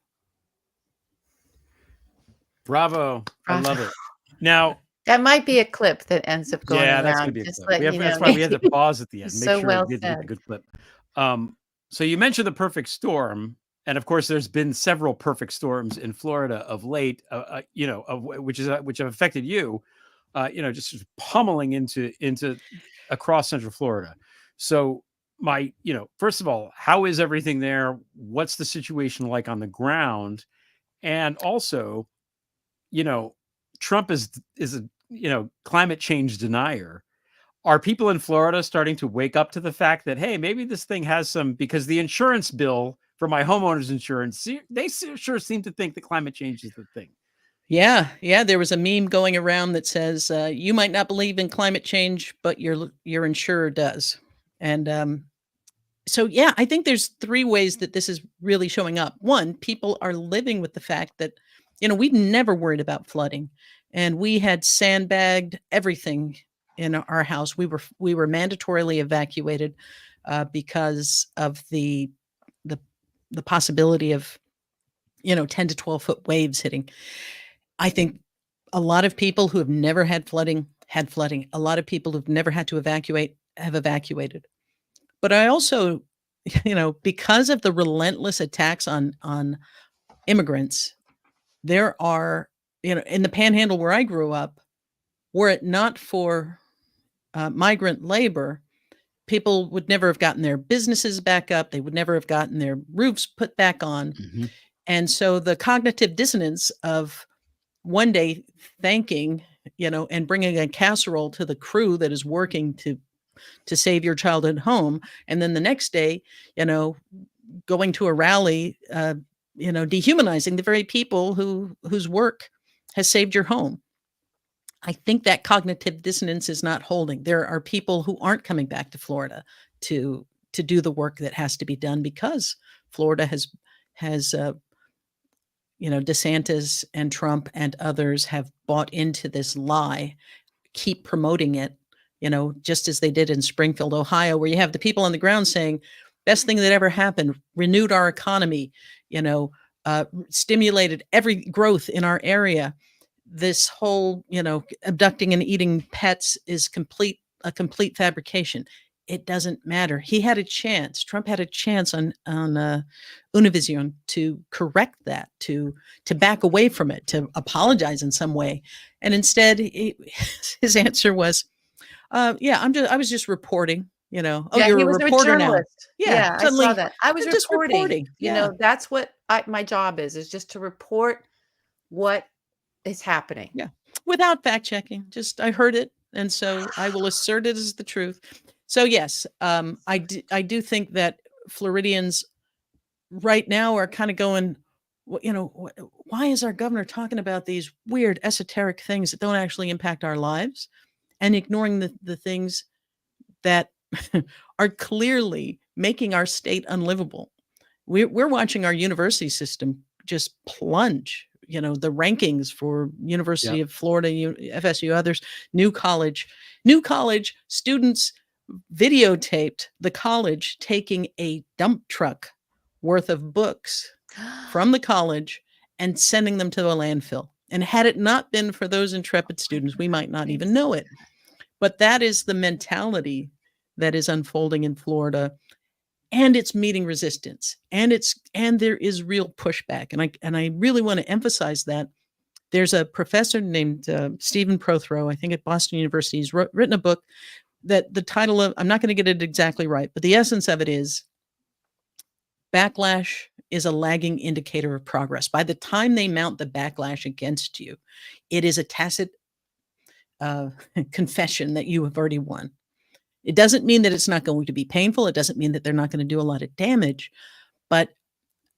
Bravo. I love it. Now, that might be a clip that ends up going around. That's going to be a clip. That's why we had to pause at the end. Make sure we did a good clip. So you mentioned the perfect storm. And of course, there's been several perfect storms in Florida of late, which have affected you, just pummeling into across Central Florida. So first of all, how is everything there? What's the situation like on the ground? And also, Trump is a climate change denier. Are people in Florida starting to wake up to the fact that, hey, maybe this thing has some, because the insurance bill for my homeowner's insurance, they sure seem to think that climate change is the thing. Yeah. There was a meme going around that says, you might not believe in climate change, but your insurer does. And so, yeah, I think there's three ways that this is really showing up. One, people are living with the fact that, we've never worried about flooding, and we had sandbagged everything in our house. We were mandatorily evacuated because of the possibility of 10 to 12 foot waves hitting. I think a lot of people who have never had flooding had flooding. A lot of people who've never had to evacuate have evacuated. But I also, because of the relentless attacks on immigrants, there are, in the Panhandle where I grew up, were it not for migrant labor, people would never have gotten their businesses back up. They would never have gotten their roofs put back on. Mm-hmm. And so the cognitive dissonance of one day thanking, and bringing a casserole to the crew that is working to save your childhood home. And then the next day, going to a rally, dehumanizing the very people whose work has saved your home. I think that cognitive dissonance is not holding. There are people who aren't coming back to Florida to do the work that has to be done because Florida has DeSantis and Trump and others have bought into this lie, keep promoting it, just as they did in Springfield, Ohio, where you have the people on the ground saying, best thing that ever happened, renewed our economy, stimulated every growth in our area. This whole, abducting and eating pets is a complete fabrication. It doesn't matter. He had a chance. Trump had a chance on Univision to correct that, to back away from it, to apologize in some way, and instead, his answer was, I was just reporting. Oh, Yeah, you're he a was a reporter now. journalist. Yeah, I Suddenly, saw that. I was just reporting. Yeah. That's what my job is just to report what is happening. Yeah, without fact checking. Just I heard it, and so I will assert it as the truth. So yes, I do think that Floridians right now are kind of going, why is our governor talking about these weird esoteric things that don't actually impact our lives, and ignoring the things that are clearly making our state unlivable. We're watching our university system just plunge. The rankings for University of Florida, FSU, others, New College students videotaped the college taking a dump truck worth of books from the college and sending them to a landfill. And had it not been for those intrepid students, we might not even know it. But that is the mentality that is unfolding in Florida, and it's meeting resistance, and there is real pushback. And I really want to emphasize that. There's a professor named Stephen Prothero, I think at Boston University. He's written a book that the title of, I'm not going to get it exactly right, but the essence of it is backlash is a lagging indicator of progress. By the time they mount the backlash against you, it is a tacit confession that you have already won. It doesn't mean that it's not going to be painful. It doesn't mean that they're not going to do a lot of damage. But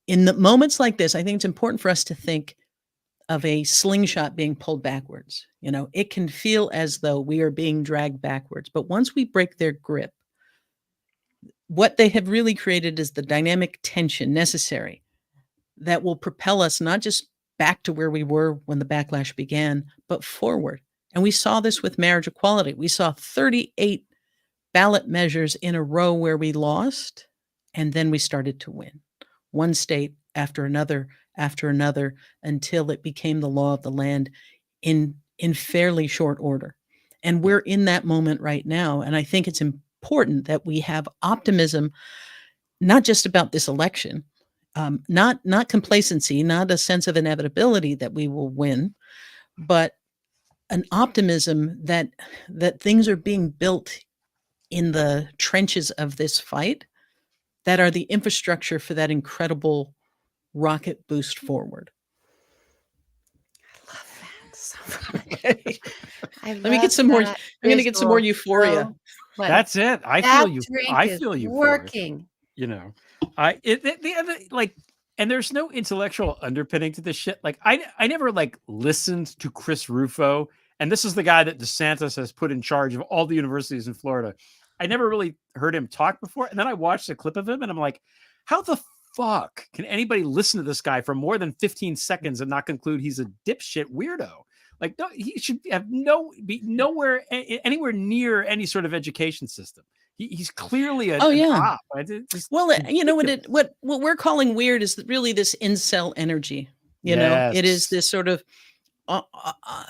in the moments like this, I think it's important for us to think of a slingshot being pulled backwards. It can feel as though we are being dragged backwards. But once we break their grip, what they have really created is the dynamic tension necessary that will propel us not just back to where we were when the backlash began, but forward. And we saw this with marriage equality. We saw 38 ballot measures in a row where we lost, and then we started to win. One state after another, until it became the law of the land in fairly short order. And we're in that moment right now. And I think it's important that we have optimism, not just about this election, not complacency, not a sense of inevitability that we will win, but an optimism that things are being built in the trenches of this fight that are the infrastructure for that incredible rocket boost forward. I love that so much. Okay. Let me get some more. I'm going to get some more euphoria. So that's it. I feel you working. And there's no intellectual underpinning to this shit. Like I never listened to Chris Rufo, and this is the guy that DeSantis has put in charge of all the universities in Florida. I never really heard him talk before. And then I watched a clip of him and I'm like, how the fuck can anybody listen to this guy for more than 15 seconds and not conclude he's a dipshit weirdo? Like, no, he should have be nowhere, anywhere near any sort of education system. He's clearly an op. What we're calling weird is really this incel energy. It is this sort of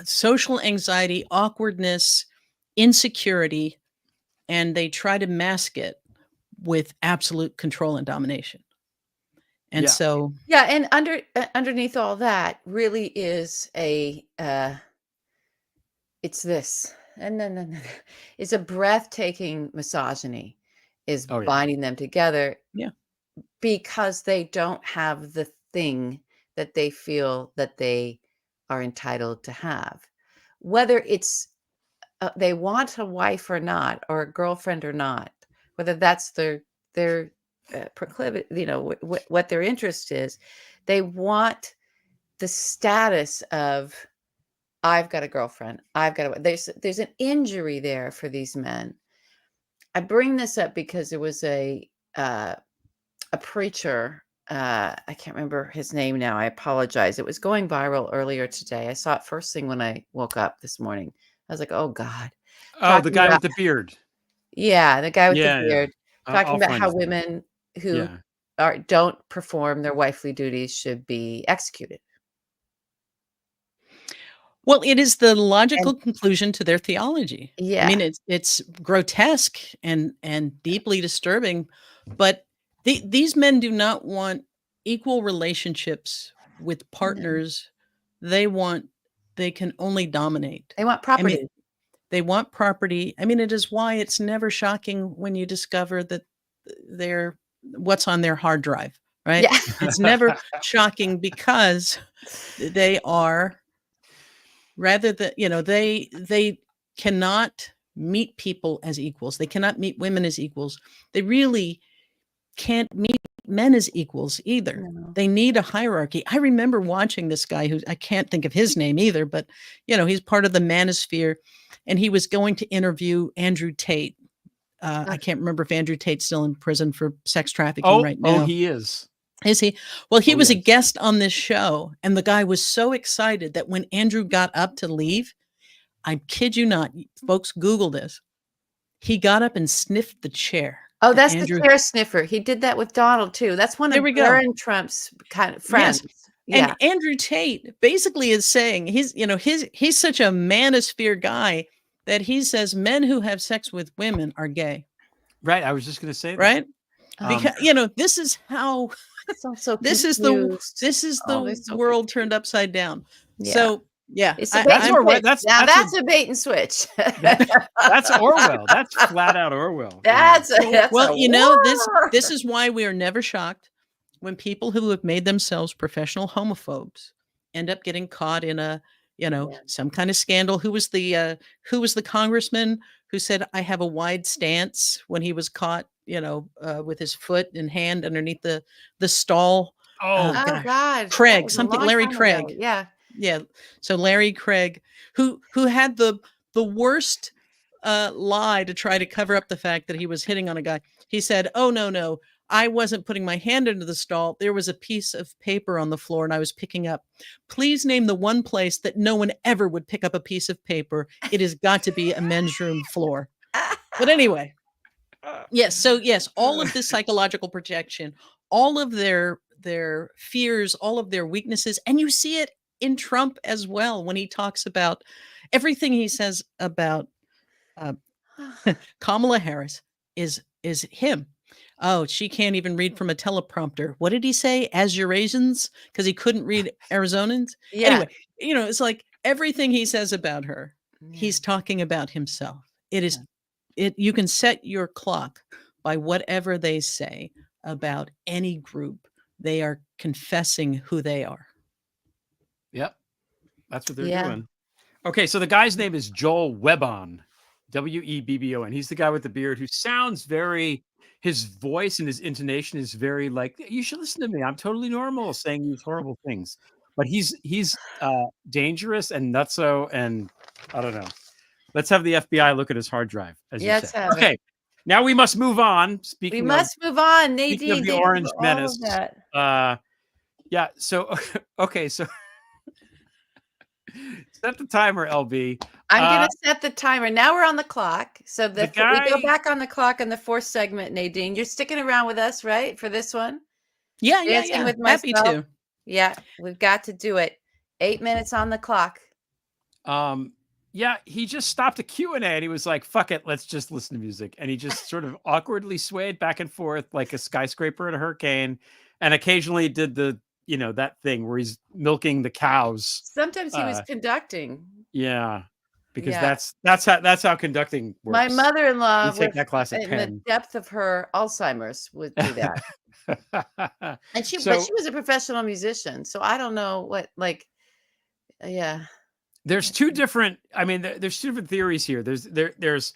social anxiety, awkwardness, insecurity, and they try to mask it with absolute control and domination. And so, and underneath all that really is it's this, and then it's a breathtaking misogyny is binding them together. Yeah, because they don't have the thing that they feel that they are entitled to have, whether it's they want a wife or not, or a girlfriend or not, whether that's their proclivity, what their interest is. They want the status of, I've got a girlfriend, there's an injury there for these men. I bring this up because there was a preacher, I can't remember his name now, I apologize. It was going viral earlier today. I saw it first thing when I woke up this morning. I was like, oh God. Oh, the talking guy about with the beard. the guy with the Yeah, yeah. beard, talking I'll about find how his name. women who Yeah. don't perform their wifely duties should be executed. Well, it is the And logical conclusion to their theology. I yeah, mean, it's grotesque and deeply disturbing, but these men do not want equal relationships with no, partners. They can only dominate. they want I mean, property. they want property. I mean, it is why it's never shocking when you discover that they're what's on their hard drive, right? Yeah. It's never shocking because they are rather than they cannot meet people as equals. They cannot meet women as equals. They really can't meet men as equals either. No. They need a hierarchy. I remember watching this guy who I can't think of his name either, but he's part of the manosphere, and he was going to interview Andrew Tate. I can't remember if Andrew Tate's still in prison for sex trafficking right now. Oh, he is. Is he? Well, he was a yes. guest on this show, and the guy was so excited that when Andrew got up to leave, I kid you not, folks, Google this. He got up and sniffed the chair. Oh, that's Andrew, the chair sniffer. He did that with Donald too. That's one There of we go. Barron Trump's kind of friends. And Yeah. Andrew Tate basically is saying he's such a manosphere guy that he says men who have sex with women are gay. Right. I was just going to say that. Right? Because this is how So this is the world turned upside down. Yeah. So yeah, It's that's a bait and switch. That's Orwell. That's flat out Orwell. That's this is why we are never shocked when people who have made themselves professional homophobes end up getting caught in some kind of scandal. Who was the congressman who said I have a wide stance when he was caught with his foot and hand underneath the stall? Oh, God. Craig, Larry Craig. Ago. Yeah. Yeah. So Larry Craig, who had the worst lie to try to cover up the fact that he was hitting on a guy. He said, "Oh, no, I wasn't putting my hand into the stall. There was a piece of paper on the floor and I was picking up. Please name the one place that no one ever would pick up a piece of paper. It has got to be a men's room floor." But anyway, yes. So yes, all of this psychological projection, all of their fears, all of their weaknesses, and you see it in Trump as well when he talks about everything he says about Kamala Harris is him. Oh, she can't even read from a teleprompter. What did he say? As Eurasians? Because he couldn't read Arizonans. Yeah. Anyway, it's like everything he says about her, he's talking about himself. It is you can set your clock by whatever they say about any group. They are confessing who they are. Yep. That's what they're doing. Okay, so the guy's name is Joel Webbon. Webbon. He's the guy with the beard who sounds his voice and his intonation is very like, you should listen to me. I'm totally normal saying these horrible things. But he's dangerous and nutso, and I don't know. Let's have the FBI look at his hard drive. Okay. Now we must move on. We must move on. Nadine, of the Orange Menace. Yeah. So, okay. So set the timer, LB. I'm going to set the timer. Now we're on the clock. So we go back on the clock in the fourth segment, Nadine. You're sticking around with us, right? For this one? Yeah. With Happy to. Yeah. We've got to do it. 8 minutes on the clock. Yeah, he just stopped a Q&A and he was like, fuck it, let's just listen to music. And he just sort of awkwardly swayed back and forth like a skyscraper in a hurricane, and occasionally did the, that thing where he's milking the cows. Sometimes he was conducting. Yeah, because that's how conducting works. My mother-in-law, take that class at in Penn. the depth of her Alzheimer's, would do that. But she was a professional musician, so I don't know what, yeah. There's two different theories here. There's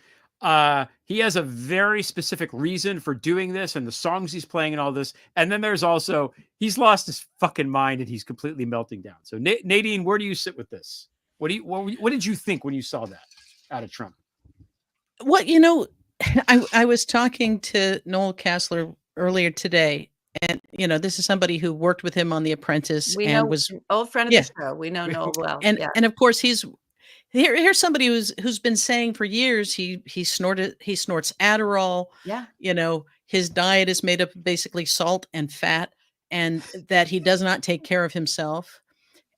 he has a very specific reason for doing this and the songs he's playing and all this. And then there's also, he's lost his fucking mind and he's completely melting down. So Nadine, where do you sit with this? What did you think when you saw that out of Trump? Well, I was talking to Noel Kassler earlier today, and this is somebody who worked with him on The Apprentice was old friend of the show. We know Noel well. And of course here's somebody who's been saying for years he snorts Adderall. Yeah. You know, his diet is made up of basically salt and fat, and that he does not take care of himself.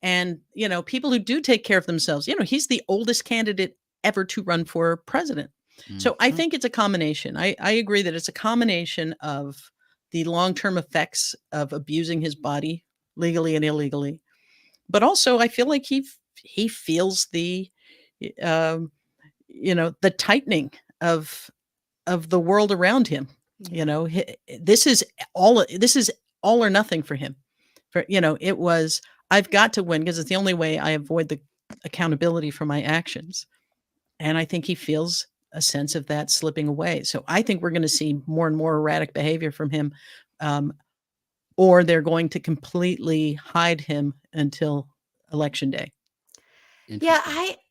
And, you know, people who do take care of themselves, you know, he's the oldest candidate ever to run for president. So I think it's a combination. I agree that it's a combination of the long-term effects of abusing his body legally and illegally. But also I feel like he feels the, you know, the tightening of the world around him. You know, this is all or nothing for him. For, you know, it was, I've got to win because it's the only way I avoid the accountability for my actions. And I think he feels a sense of that slipping away. So I think we're going to see more and more erratic behavior from him, or they're going to completely hide him until election day. Yeah,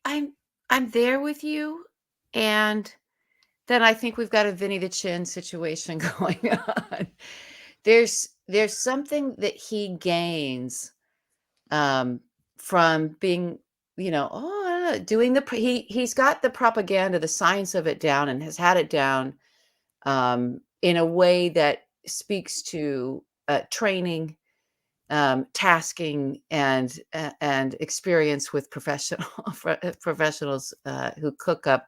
I'm there with you. And then I think we've got a Vinny the Chin situation going on. There's something that he gains from being, you know, doing he's got the propaganda, the science of it down, and has had it down in a way that speaks to training, tasking, and experience with professionals who cook up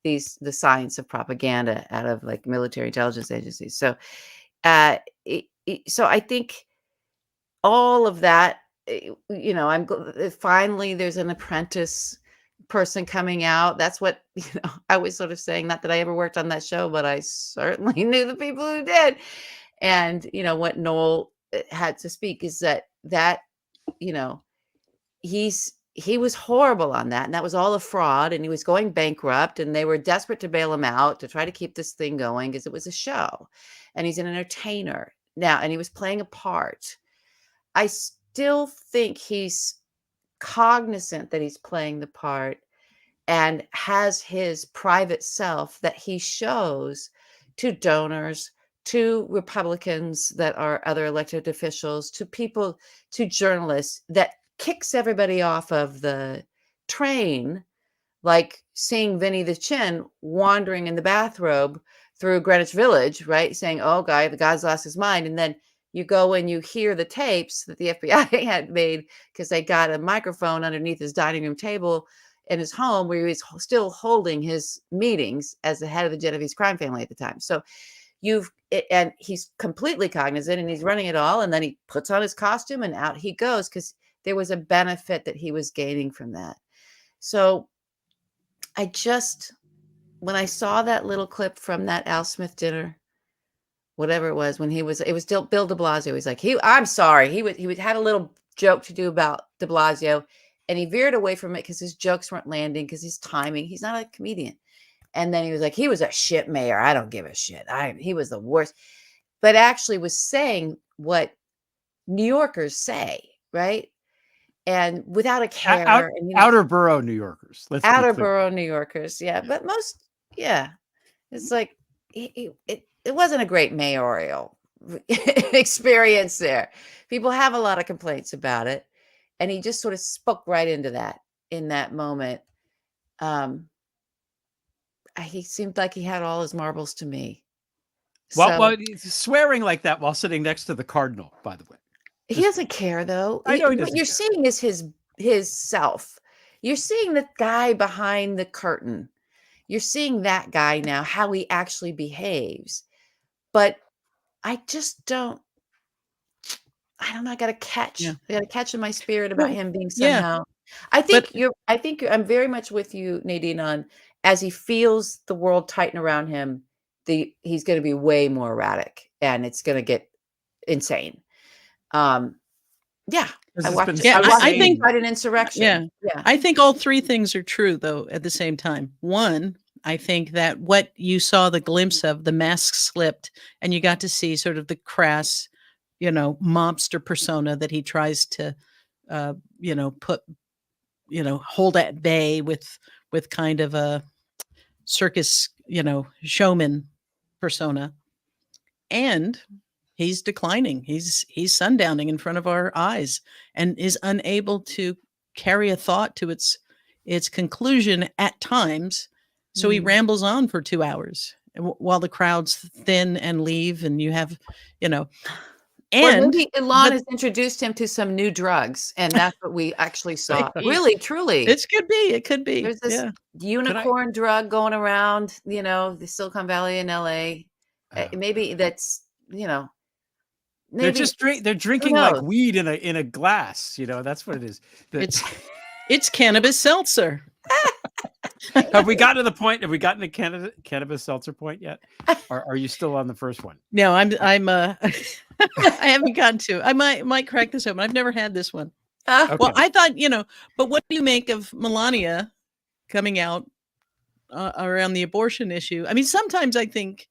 the science of propaganda out of like military intelligence agencies. So, so I think all of that, you know, finally there's an apprentice person coming out. That's what, you know, I was sort of saying, not that I ever worked on that show, but I certainly knew the people who did. And, you know, what Noel had to speak is that, you know, he was horrible on that. And that was all a fraud. And he was going bankrupt, and they were desperate to bail him out to try to keep this thing going because it was a show. And he's an entertainer now, and he was playing a part. I still think he's cognizant that he's playing the part and has his private self that he shows to donors, to Republicans that are other elected officials, to people, to journalists, that kicks everybody off of the train, like seeing Vinny the Chin wandering in the bathrobe through Greenwich Village, right? Saying, oh, the guy's lost his mind. And then you go and you hear the tapes that the FBI had made because they got a microphone underneath his dining room table in his home where he was still holding his meetings as the head of the Genovese crime family at the time. So and he's completely cognizant, and he's running it all. And then he puts on his costume and out he goes because there was a benefit that he was gaining from that. So when I saw that little clip from that Al Smith dinner, whatever it was, it was still Bill de Blasio. He's like, I'm sorry. He would had a little joke to do about de Blasio, and he veered away from it because his jokes weren't landing, because his timing, he's not a comedian. And then he was like, he was a shit mayor. I don't give a shit. He was the worst, but actually was saying what New Yorkers say, right? And without a care. And, you know, outer borough New Yorkers. Outer borough New Yorkers. Yeah. But most, it's like, it wasn't a great mayoral experience there. People have a lot of complaints about it. And he just sort of spoke right into that in that moment. He seemed like he had all his marbles to me. Well, swearing like that while sitting next to the cardinal, by the way. He doesn't care, though. I know he doesn't what you're care. seeing is his self. You're seeing the guy behind the curtain. You're seeing that guy now, how he actually behaves. But I just don't. I don't know. I got to catch. Yeah. I got to catch in my spirit about him being yeah. somehow. I think I'm very much with you, Nadine, on as he feels the world tighten around him, he's going to be way more erratic, and it's going to get insane. Yeah. I think quite an insurrection. Yeah. I think all three things are true, though, at the same time. One, I think that what you saw the glimpse of, the mask slipped, and you got to see sort of the crass, you know, mobster persona that he tries to, you know, hold at bay with kind of a circus, you know, showman persona. And he's declining. He's sundowning in front of our eyes, and is unable to carry a thought to its its conclusion at times. So he rambles on for 2 hours while the crowds thin and leave, and you have, Or and maybe Elon has introduced him to some new drugs, and that's what we actually saw. Really, truly. it could be. There's this unicorn drug going around, the Silicon Valley in LA. Maybe that's, maybe they're drinking like weed in a glass. That's what it is. It's cannabis seltzer. Have we gotten to the point? Have we gotten to cannabis seltzer point yet? Or are you still on the first one? No, I'm I haven't gotten to. I might crack this open. I've never had this one. Okay. Well, I thought, but what do you make of Melania coming out around the abortion issue? I mean, sometimes I think,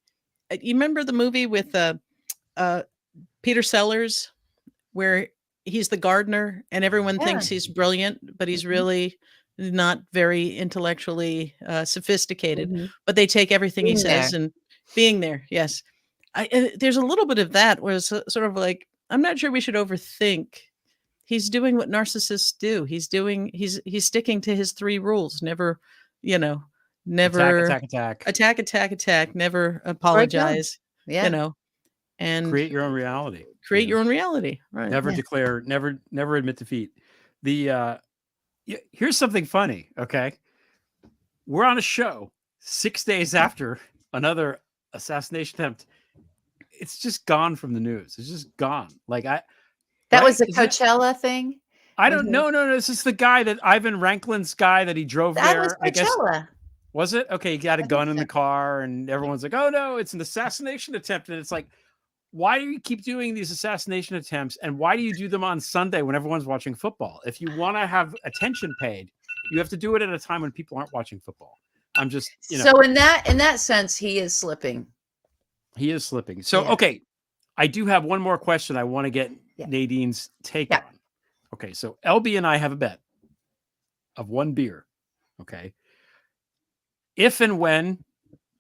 you remember the movie with Peter Sellers, where he's the gardener and everyone thinks he's brilliant, but he's really not very intellectually sophisticated, but they take everything he says and being there. Yes. There's a little bit of that where it's sort of like, I'm not sure we should overthink. He's doing what narcissists do. He's sticking to his 3 rules. Never, never attack, never apologize, and create your own reality. Your own reality. Right. Never declare, never admit defeat. Here's something funny. Okay. We're on a show 6 days after another assassination attempt. It's just gone from the news. It's just gone. That was the Coachella thing? I don't know. No. This is the guy that Ivan Ranklin's guy that he drove that there. Was Coachella. I guess. Was it? Okay. He got a gun in the car and everyone's like, oh no, it's an assassination attempt. And it's like, why do you keep doing these assassination attempts? And why do you do them on Sunday when everyone's watching football? If you want to have attention paid, you have to do it at a time when people aren't watching football. I'm just, So in that sense, he is slipping. He is slipping. So, okay. I do have one more question I want to get Nadine's take on. Okay. So LB and I have a bet of 1 beer. Okay. If and when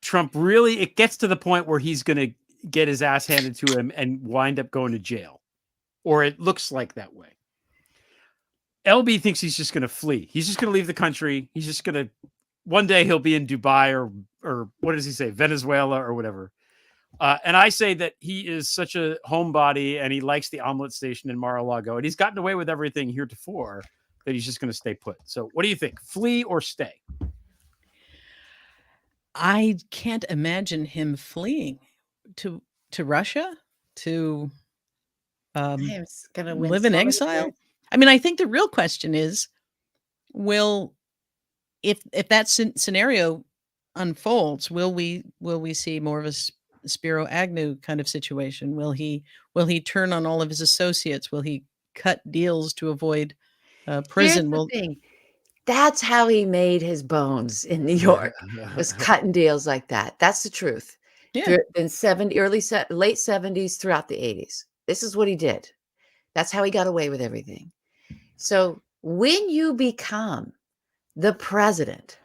Trump it gets to the point where he's going to get his ass handed to him and wind up going to jail, or it looks like that way. LB thinks he's just going to flee. He's just going to leave the country. He's just going to, one day he'll be in Dubai or what does he say? Venezuela or whatever. And I say that he is such a homebody and he likes the omelet station in Mar-a-Lago and he's gotten away with everything heretofore that he's just going to stay put. So what do you think? Flee or stay? I can't imagine him fleeing to Russia to live in exile. I mean, I think the real question is, if that scenario unfolds, will we see more of a Spiro Agnew kind of situation? Will he turn on all of his associates? Will he cut deals to avoid prison? Here's the thing. That's how he made his bones in New York. Was cutting deals like that. That's the truth. Yeah. In late 70s, throughout the 80s. This is what he did. That's how he got away with everything. So when you become the president,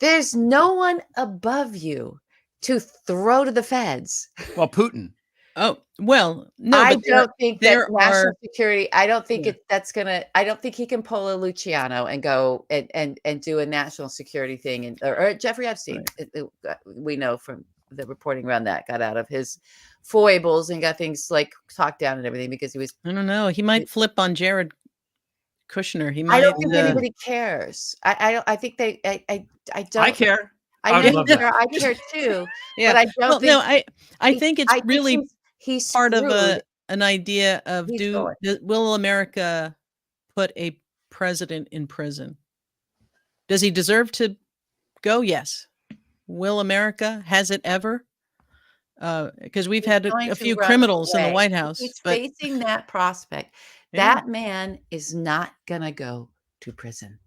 there's no one above you to throw to the feds. Well, Putin. Oh, well, no, I don't think that national security, I don't think I don't think he can pull a Luciano and go and do a national security thing or Jeffrey Epstein. Right. We know from the reporting around that got out of his foibles and got things like talked down and everything because he was. I don't know. He might flip on Jared Kushner. He might. I don't think anybody cares. I think they. I don't. I care. I care too. Yeah. But I don't think. No, I think it's really he's part screwed. of an idea of will America put a president in prison? Does he deserve to go? Yes. Will America? Has it ever? Because we've had a few criminals in the White House. He's facing that prospect. Yeah. That man is not going to go to prison.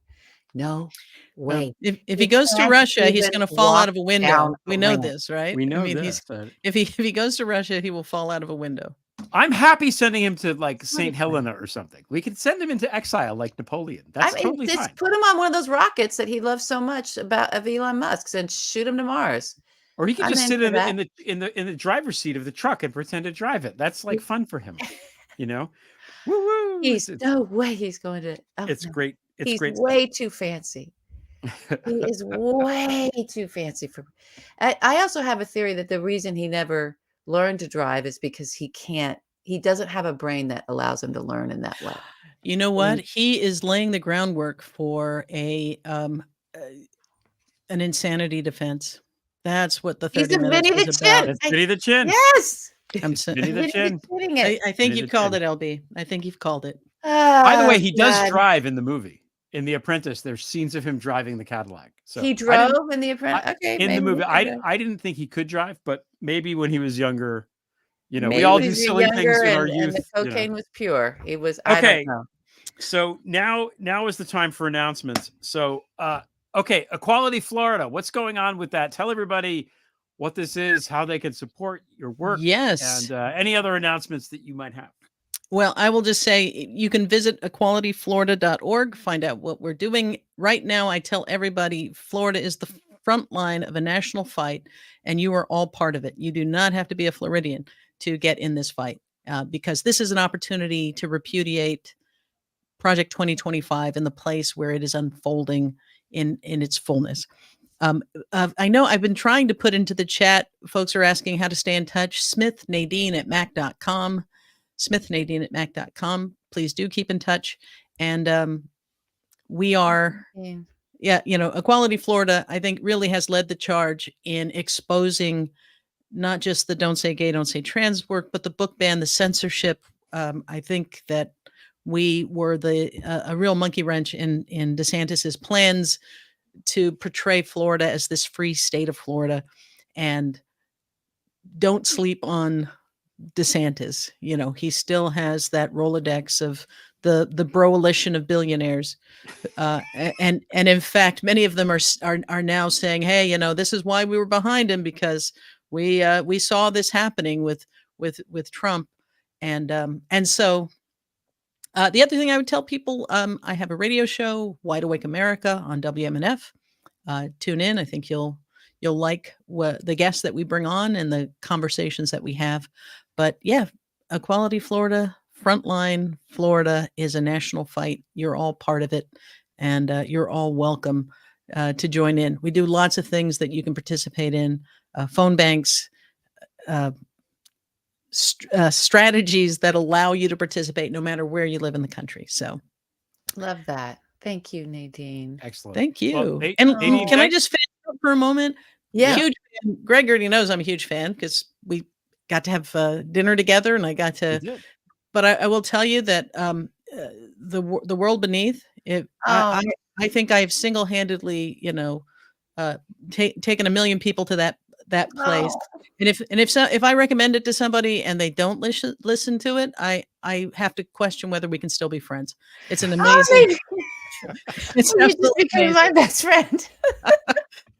No way. If he goes to Russia, he's going to fall out of a window. We know this, right? We know this. If he goes to Russia, he will fall out of a window. I'm happy sending him to like St. Helena or something. We could send him into exile like Napoleon. That's totally fine. Put him on one of those rockets that he loves so much of Elon Musk's and shoot him to Mars. Or he could just sit in the driver's seat of the truck and pretend to drive it. That's like fun for him, you know. Woo-woo. No way he's going to. It's great. It's He's great way too fancy. He is way too fancy for. I also have a theory that the reason he never learned to drive is because he doesn't have a brain that allows him to learn in that way. You know what? He is laying the groundwork for an insanity defense. That's what the He's 30 a minutes Vinny the was about. Chin. It's Vinny the Chin. Yes. I'm so, Vinny the Vinny Chin. Chinning it. I think Vinny you've the called Chin. it, LB. I think you've called it. By the way, he does God. drive in the movie. In The Apprentice, there's scenes of him driving the Cadillac. So He drove in The Apprentice. Okay, in the maybe movie. he could drive. I didn't think he could drive, but maybe when he was younger, we Maybe all when do he was silly things younger in our and youth. the cocaine was pure. He was. I Okay. don't know. So now is the time for announcements. So okay, Equality Florida. What's going on with that? Tell everybody what this is, how they can support your work. Yes. And any other announcements that you might have. Well, I will just say you can visit equalityflorida.org, find out what we're doing. Right now, I tell everybody Florida is the front line of a national fight, and you are all part of it. You do not have to be a Floridian to get in this fight, because this is an opportunity to repudiate Project 2025 in the place where it is unfolding in its fullness. I know I've been trying to put into the chat, folks are asking how to stay in touch. SmithNadine@mac.com. SmithNadine@mac.com. Please do keep in touch. And we are, Equality Florida, I think, really has led the charge in exposing not just the Don't Say Gay, Don't Say Trans work, but the book ban, the censorship. I think that we were a real monkey wrench in DeSantis's plans to portray Florida as this free state of Florida. And don't sleep on DeSantis. He still has that Rolodex of the broalition of billionaires. And in fact, many of them are now saying, hey, this is why we were behind him, because we saw this happening with Trump. And so the other thing I would tell people, I have a radio show, Wide Awake America, on WMNF. Tune in. I think you'll like the guests that we bring on and the conversations that we have. But yeah, Equality Florida, Frontline Florida is a national fight. You're all part of it, and you're all welcome to join in. We do lots of things that you can participate in, phone banks, strategies that allow you to participate no matter where you live in the country. So love that. Thank you, Nadine. Excellent. Thank you. Well, Nadine, can I just finish up for a moment? Yeah. Huge fan. Greg already knows I'm a huge fan because we got to have dinner together, and I got to. But I will tell you that the world beneath it. I think I've single-handedly, taken 1 million people to that place. Oh. And if I recommend it to somebody and they don't listen to it, I have to question whether we can still be friends. It's an amazing. It's you just became my best friend.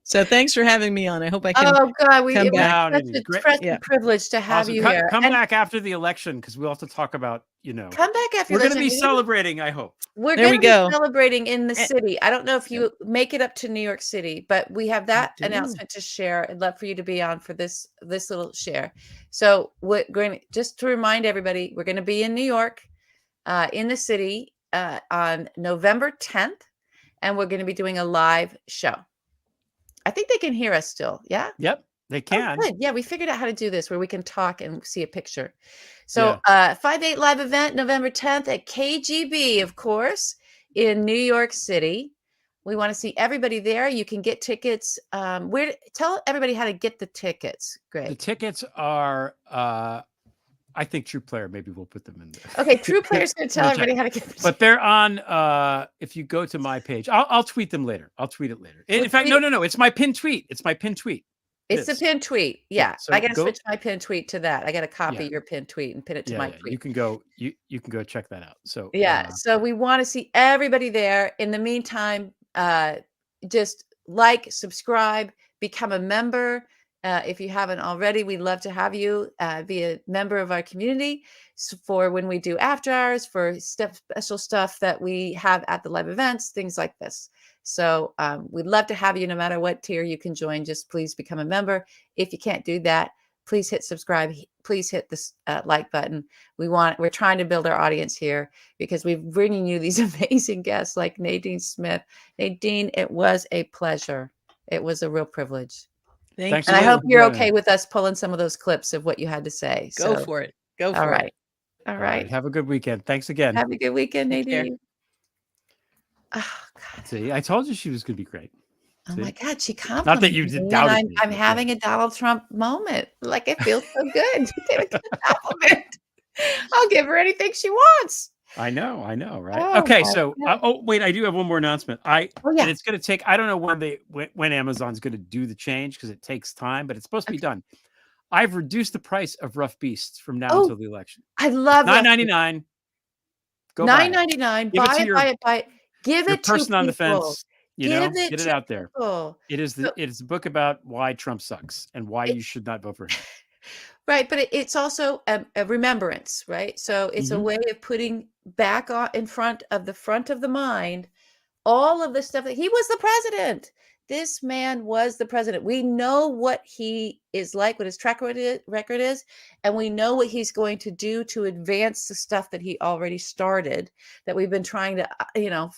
So thanks for having me on. I hope I can. Oh God, come back. Such a privilege to have you here. Come back after the election, because we'll have to talk about, Come back after. We're going to be celebrating, I hope. We're going to be celebrating in the city. I don't know if you make it up to New York City, but we have that announcement to share. I'd love for you to be on for this little share. So we're going to, just to remind everybody, we're going to be in New York, in the city, on November 10th, and we're going to be doing a live show. I think they can hear us still. Yeah. Yep, they can. Oh, good. Yeah, we figured out how to do this where we can talk and see a picture. So 5/8 live event, November 10th at KGB, of course, in New York City. We want to see everybody there. You can get tickets. Tell everybody how to get the tickets. Great. The tickets are I think True Player, maybe we'll put them in there. Okay, True Player's going to tell everybody how to get them. But they're on, if you go to my page, I'll tweet them later. I'll tweet it later. In fact, no. It's my pinned tweet. It's my pinned tweet. It's the pinned tweet. Yeah. So I got to switch my pinned tweet to that. I got to copy your pinned tweet and pin it to my tweet. You can go check that out. So so we want to see everybody there. In the meantime, just like, subscribe, become a member. If you haven't already, we'd love to have you be a member of our community for when we do after hours, for special stuff that we have at the live events, things like this. So we'd love to have you no matter what tier you can join. Just please become a member. If you can't do that, please hit subscribe. Please hit this like button. We're trying to build our audience here because we're bringing you these amazing guests like Nadine Smith. Nadine, it was a pleasure. It was a real privilege. Thanks. And I hope you're okay with us pulling some of those clips of what you had to say. Go for it. Go for it. All right. Have a good weekend. Thanks again. Have a good weekend, Take care. Nadine. Oh, God. See, I told you she was going to be great. Oh my God, she complimented Not that you me, doubted and me, I'm but having a Donald Trump moment. Like, it feels so good to get a good compliment. I'll give her anything she wants. I know, right? Oh, okay, my so wait, I do have one more announcement. And it's going to take. I don't know when Amazon's going to do the change because it takes time, but it's supposed to be done. I've reduced the price of Rough Beasts from now until the election. I love $9.99. Go $9.99. Buy it. Give it to person on the fence. Get it out there. It is a book about why Trump sucks and why you should not vote for him. Right, but it's also a remembrance, right? So it's a way of putting back in front of the mind all of the stuff that he was the president. This man was the president. We know what he is like, what his track record is, and we know what he's going to do to advance the stuff that he already started, that we've been trying to,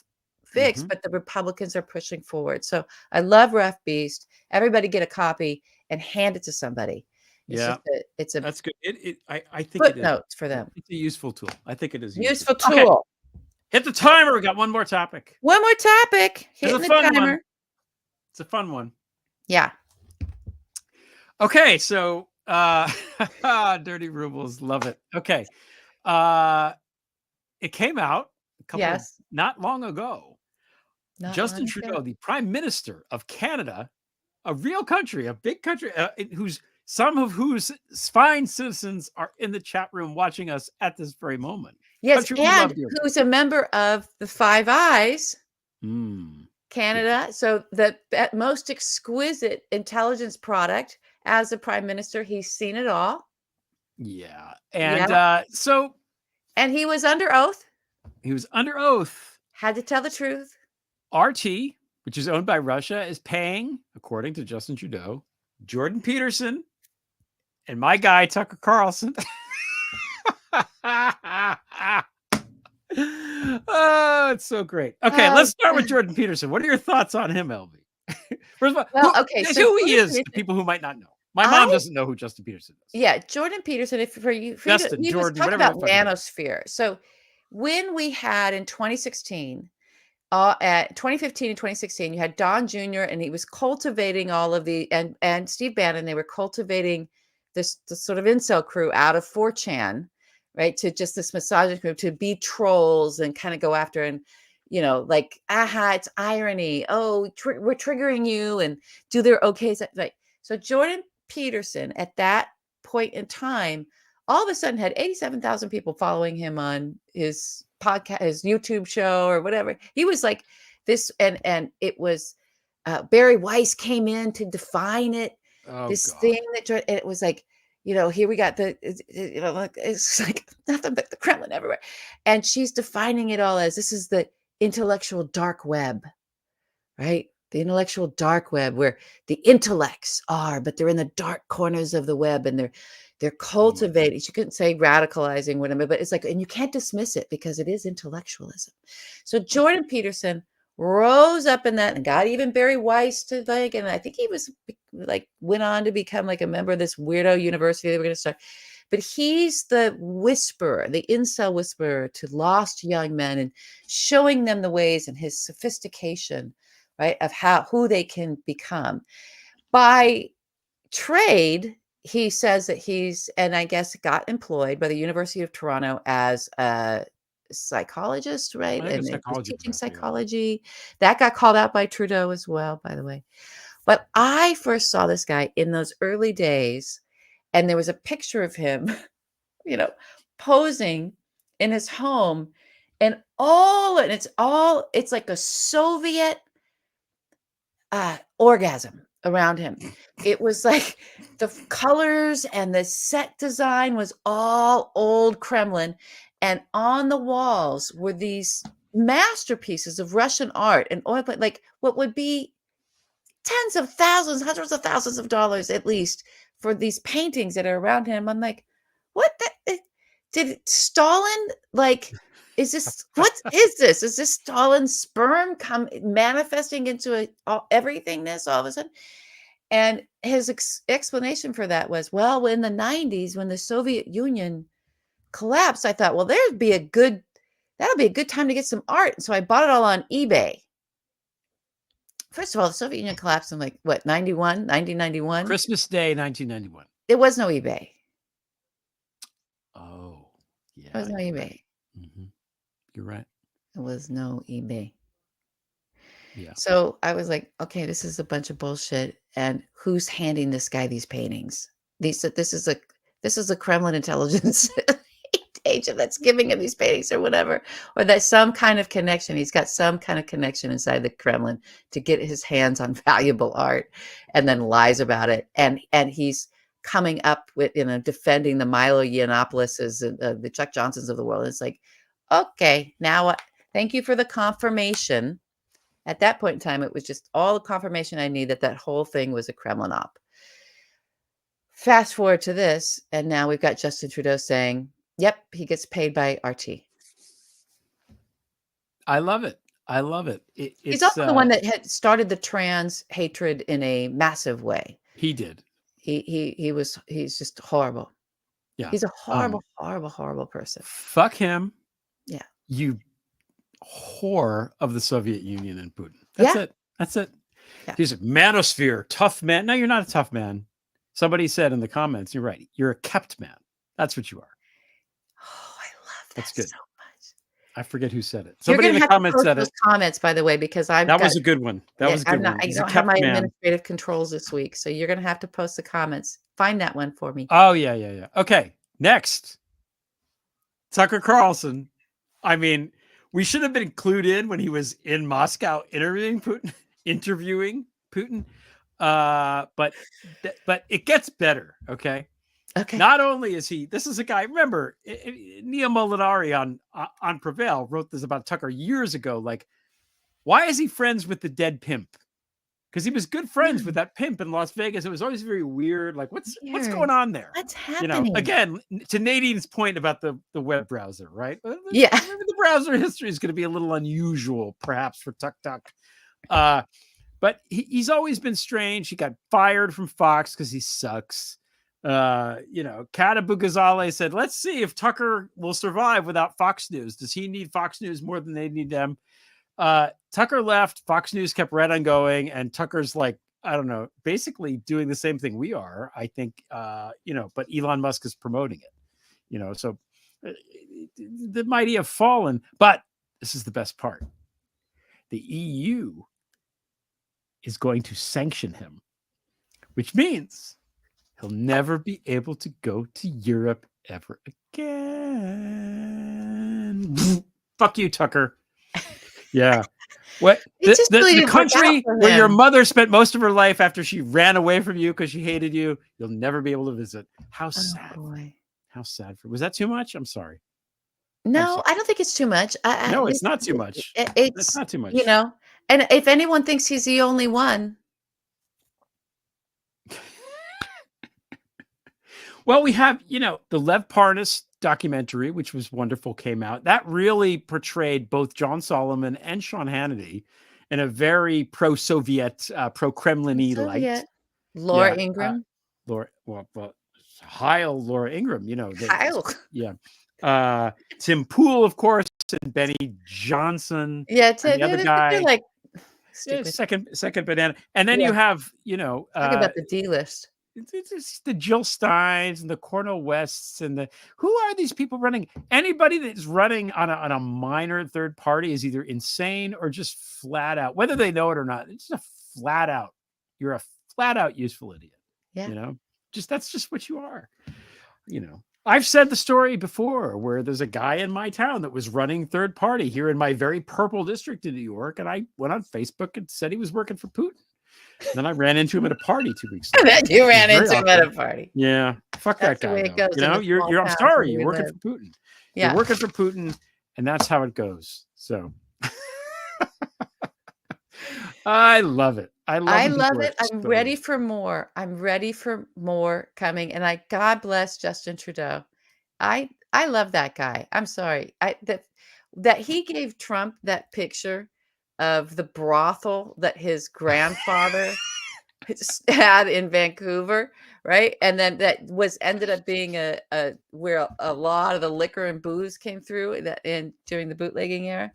fix, but the Republicans are pushing forward. So I love Rough Beast. Everybody get a copy and hand it to somebody. It's that's good. I think footnotes for them. It's a useful tool. I think it is useful tool. Okay. Hit the timer. We got one more topic. One more topic. Hitting the timer. One. It's a fun one. Yeah. Okay, so Dirty Rubles, love it. Okay. It came out not long ago. Justin Trudeau, the Prime Minister of Canada, a real country, a big country, some of whose fine citizens are in the chat room watching us at this very moment. Yes, and who's a member of the Five Eyes, Canada. Yeah. So the most exquisite intelligence product as a prime minister. He's seen it all. Yeah. And and he was under oath. Had to tell the truth. RT, which is owned by Russia, is paying, according to Justin Trudeau, Jordan Peterson and my guy, Tucker Carlson. Oh, it's so great. Okay, let's start with Jordan Peterson. What are your thoughts on him, LV? First of all, who he is to people who might not know. My mom doesn't know who Justin Peterson is. Yeah, Jordan Peterson, Justin, Jordan, talk about manosphere. So when we had in 2016, at 2015 and 2016, you had Don Jr. and he was cultivating all of and Steve Bannon. They were cultivating this sort of incel crew out of 4chan, right? To just this misogynist group to be trolls and kind of go after and, it's irony. Oh, we're triggering you and do their okays. Right. So Jordan Peterson at that point in time, all of a sudden had 87,000 people following him on his podcast, his YouTube show or whatever. He was like this. And it was Barry Weiss came in to define it. Thing that it was like, here we got it's like nothing but the Kremlin everywhere. And she's defining it all as this is the intellectual dark web, right? The intellectual dark web where the intellects are, but they're in the dark corners of the web and they're cultivating. You couldn't say radicalizing whatever, but it's like, and you can't dismiss it because it is intellectualism. So Jordan Peterson rose up in that and got even Barry Weiss to and I think he was went on to become a member of this weirdo university they were going to start. But he's the whisperer, the incel whisperer to lost young men and showing them the ways and his sophistication, right, of who they can become. By trade, he says that and I guess got employed by the University of Toronto as a psychologist, right? And teaching psychology. That got called out by Trudeau as well, by the way. But I first saw this guy in those early days, and there was a picture of him, posing in his home, and it's like a Soviet orgasm around him. It was like the colors and the set design was all old Kremlin, and on the walls were these masterpieces of Russian art and oil, like what would be tens of thousands, hundreds of thousands of dollars at least for these paintings that are around him. I'm like, what did Stalin, like, is this, what is this? Is this Stalin's sperm come manifesting into everythingness all of a sudden? And his explanation for that was, well, in the 90s, when the Soviet Union collapsed, I thought, well, that'll be a good time to get some art. So I bought it all on eBay. First of all, the Soviet Union collapsed in like, what, 1991? Christmas Day, 1991. There was no eBay. Oh, yeah. There was no eBay. Right. Mm-hmm. You're right. There was no eBay. Yeah. So I was like, okay, this is a bunch of bullshit. And who's handing this guy these paintings? This is a Kremlin intelligence agent that's giving him these paintings or whatever, or there's some kind of connection. He's got some kind of connection inside the Kremlin to get his hands on valuable art, and then lies about it. And he's coming up with, defending the Milo Yiannopoulos, the Chuck Johnsons of the world. It's like, okay, now thank you for the confirmation. At that point in time, it was just all the confirmation I need that whole thing was a Kremlin op. Fast forward to this, and now we've got Justin Trudeau saying, yep, he gets paid by RT. I love it. I love it. He's also the one that had started the trans hatred in a massive way. He did. He's just horrible. Yeah. He's a horrible person. Fuck him. Yeah. You whore of the Soviet Union and Putin. That's it. Yeah. He's a manosphere, tough man. No, you're not a tough man. Somebody said in the comments, you're right. You're a kept man. That's what you are. Oh, I love that. That's good. So much. I forget who said it. Somebody in the comments said it. Comments, by the way, because that was a good one. That was a good one. I don't have my administrative controls this week, so you're going to have to post the comments. Find that one for me. Oh, yeah. Okay, next. Tucker Carlson. I mean, we should have been clued in when he was in Moscow interviewing Putin. But it gets better. Okay. Not only is this is a guy, remember, Nia Molinari on Prevail wrote this about Tucker years ago. Like, why is he friends with the dead pimp? Because he was good friends with that pimp in Las Vegas. It was always very weird. Like, what's going on there? What's happening? Again, to Nadine's point about the web browser, right? Yeah. Maybe the browser history is going to be a little unusual, perhaps, for Tuck. But he's always been strange. He got fired from Fox because he sucks. Kata Bugazale said, let's see if Tucker will survive without Fox News. Does he need Fox News more than they need them? Tucker left. Fox News kept right on going. And Tucker's like, I don't know, basically doing the same thing we are, I think, but Elon Musk is promoting it, so the mighty have fallen. But this is the best part. The EU is going to sanction him, which means he'll never be able to go to Europe ever again. Fuck you, Tucker. Yeah. What the country where your mother spent most of her life after she ran away from you because she hated you, you'll never be able to visit. How sad. Boy. How sad. Was that too much? I'm sorry. No, I don't think it's too much. No, it's not too much. It's not too much. And if anyone thinks he's the only one. Well, we have, the Lev Parnas documentary, which was wonderful, came out. That really portrayed both John Solomon and Sean Hannity in a very pro-Soviet, pro-Kremlin-y light. Laura Ingraham. Heil Laura Ingraham, Heil. Yeah. Tim Pool, of course, and Benny Johnson. Yeah, the other guy. Like second banana. And then you have, talk about the D list. It's the Jill Steins and the Cornel Wests and who are these people running? Anybody that's running on a minor third party is either insane or just flat out, whether they know it or not. It's just you're a flat out useful idiot. Yeah. That's just what you are. I've said the story before where there's a guy in my town that was running third party here in my very purple district in New York. And I went on Facebook and said he was working for Putin. Then I ran into him at a party 2 weeks ago. You ran into him at a party. Yeah. Fuck that guy. I'm sorry. You're working for Putin. Yeah. You're working for Putin. And that's how it goes. So I love it. I love I when love people are it. I'm ready exposed. for more. I'm ready for more coming. And God bless Justin Trudeau. I love that guy. I'm sorry. That he gave Trump that picture of the brothel that his grandfather had in Vancouver, right? And then that ended up being a where a lot of the liquor and booze came through during the bootlegging era.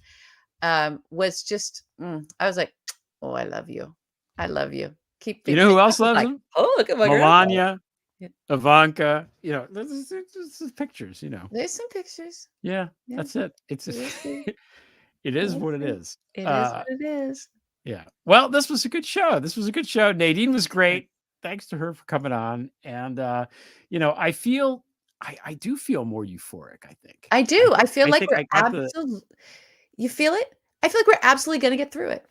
Was just I was like, oh, I love you. I love you. Keep You know who else I was loves like, him? oh, look at my grandfather. Melania, Yeah. Ivanka. You know, this is pictures. You know, There's some pictures. yeah, Yeah. that's it. It's We'll see. it is We'll what it see. is. It is what it is. Yeah. Well, this was a good show. This was a good show. Nadine was great. Thanks to her for coming on. And you know, I do feel more euphoric, I think. I do. I feel like think we're I got the absolutely. You feel it? I feel like we're absolutely going to get through it.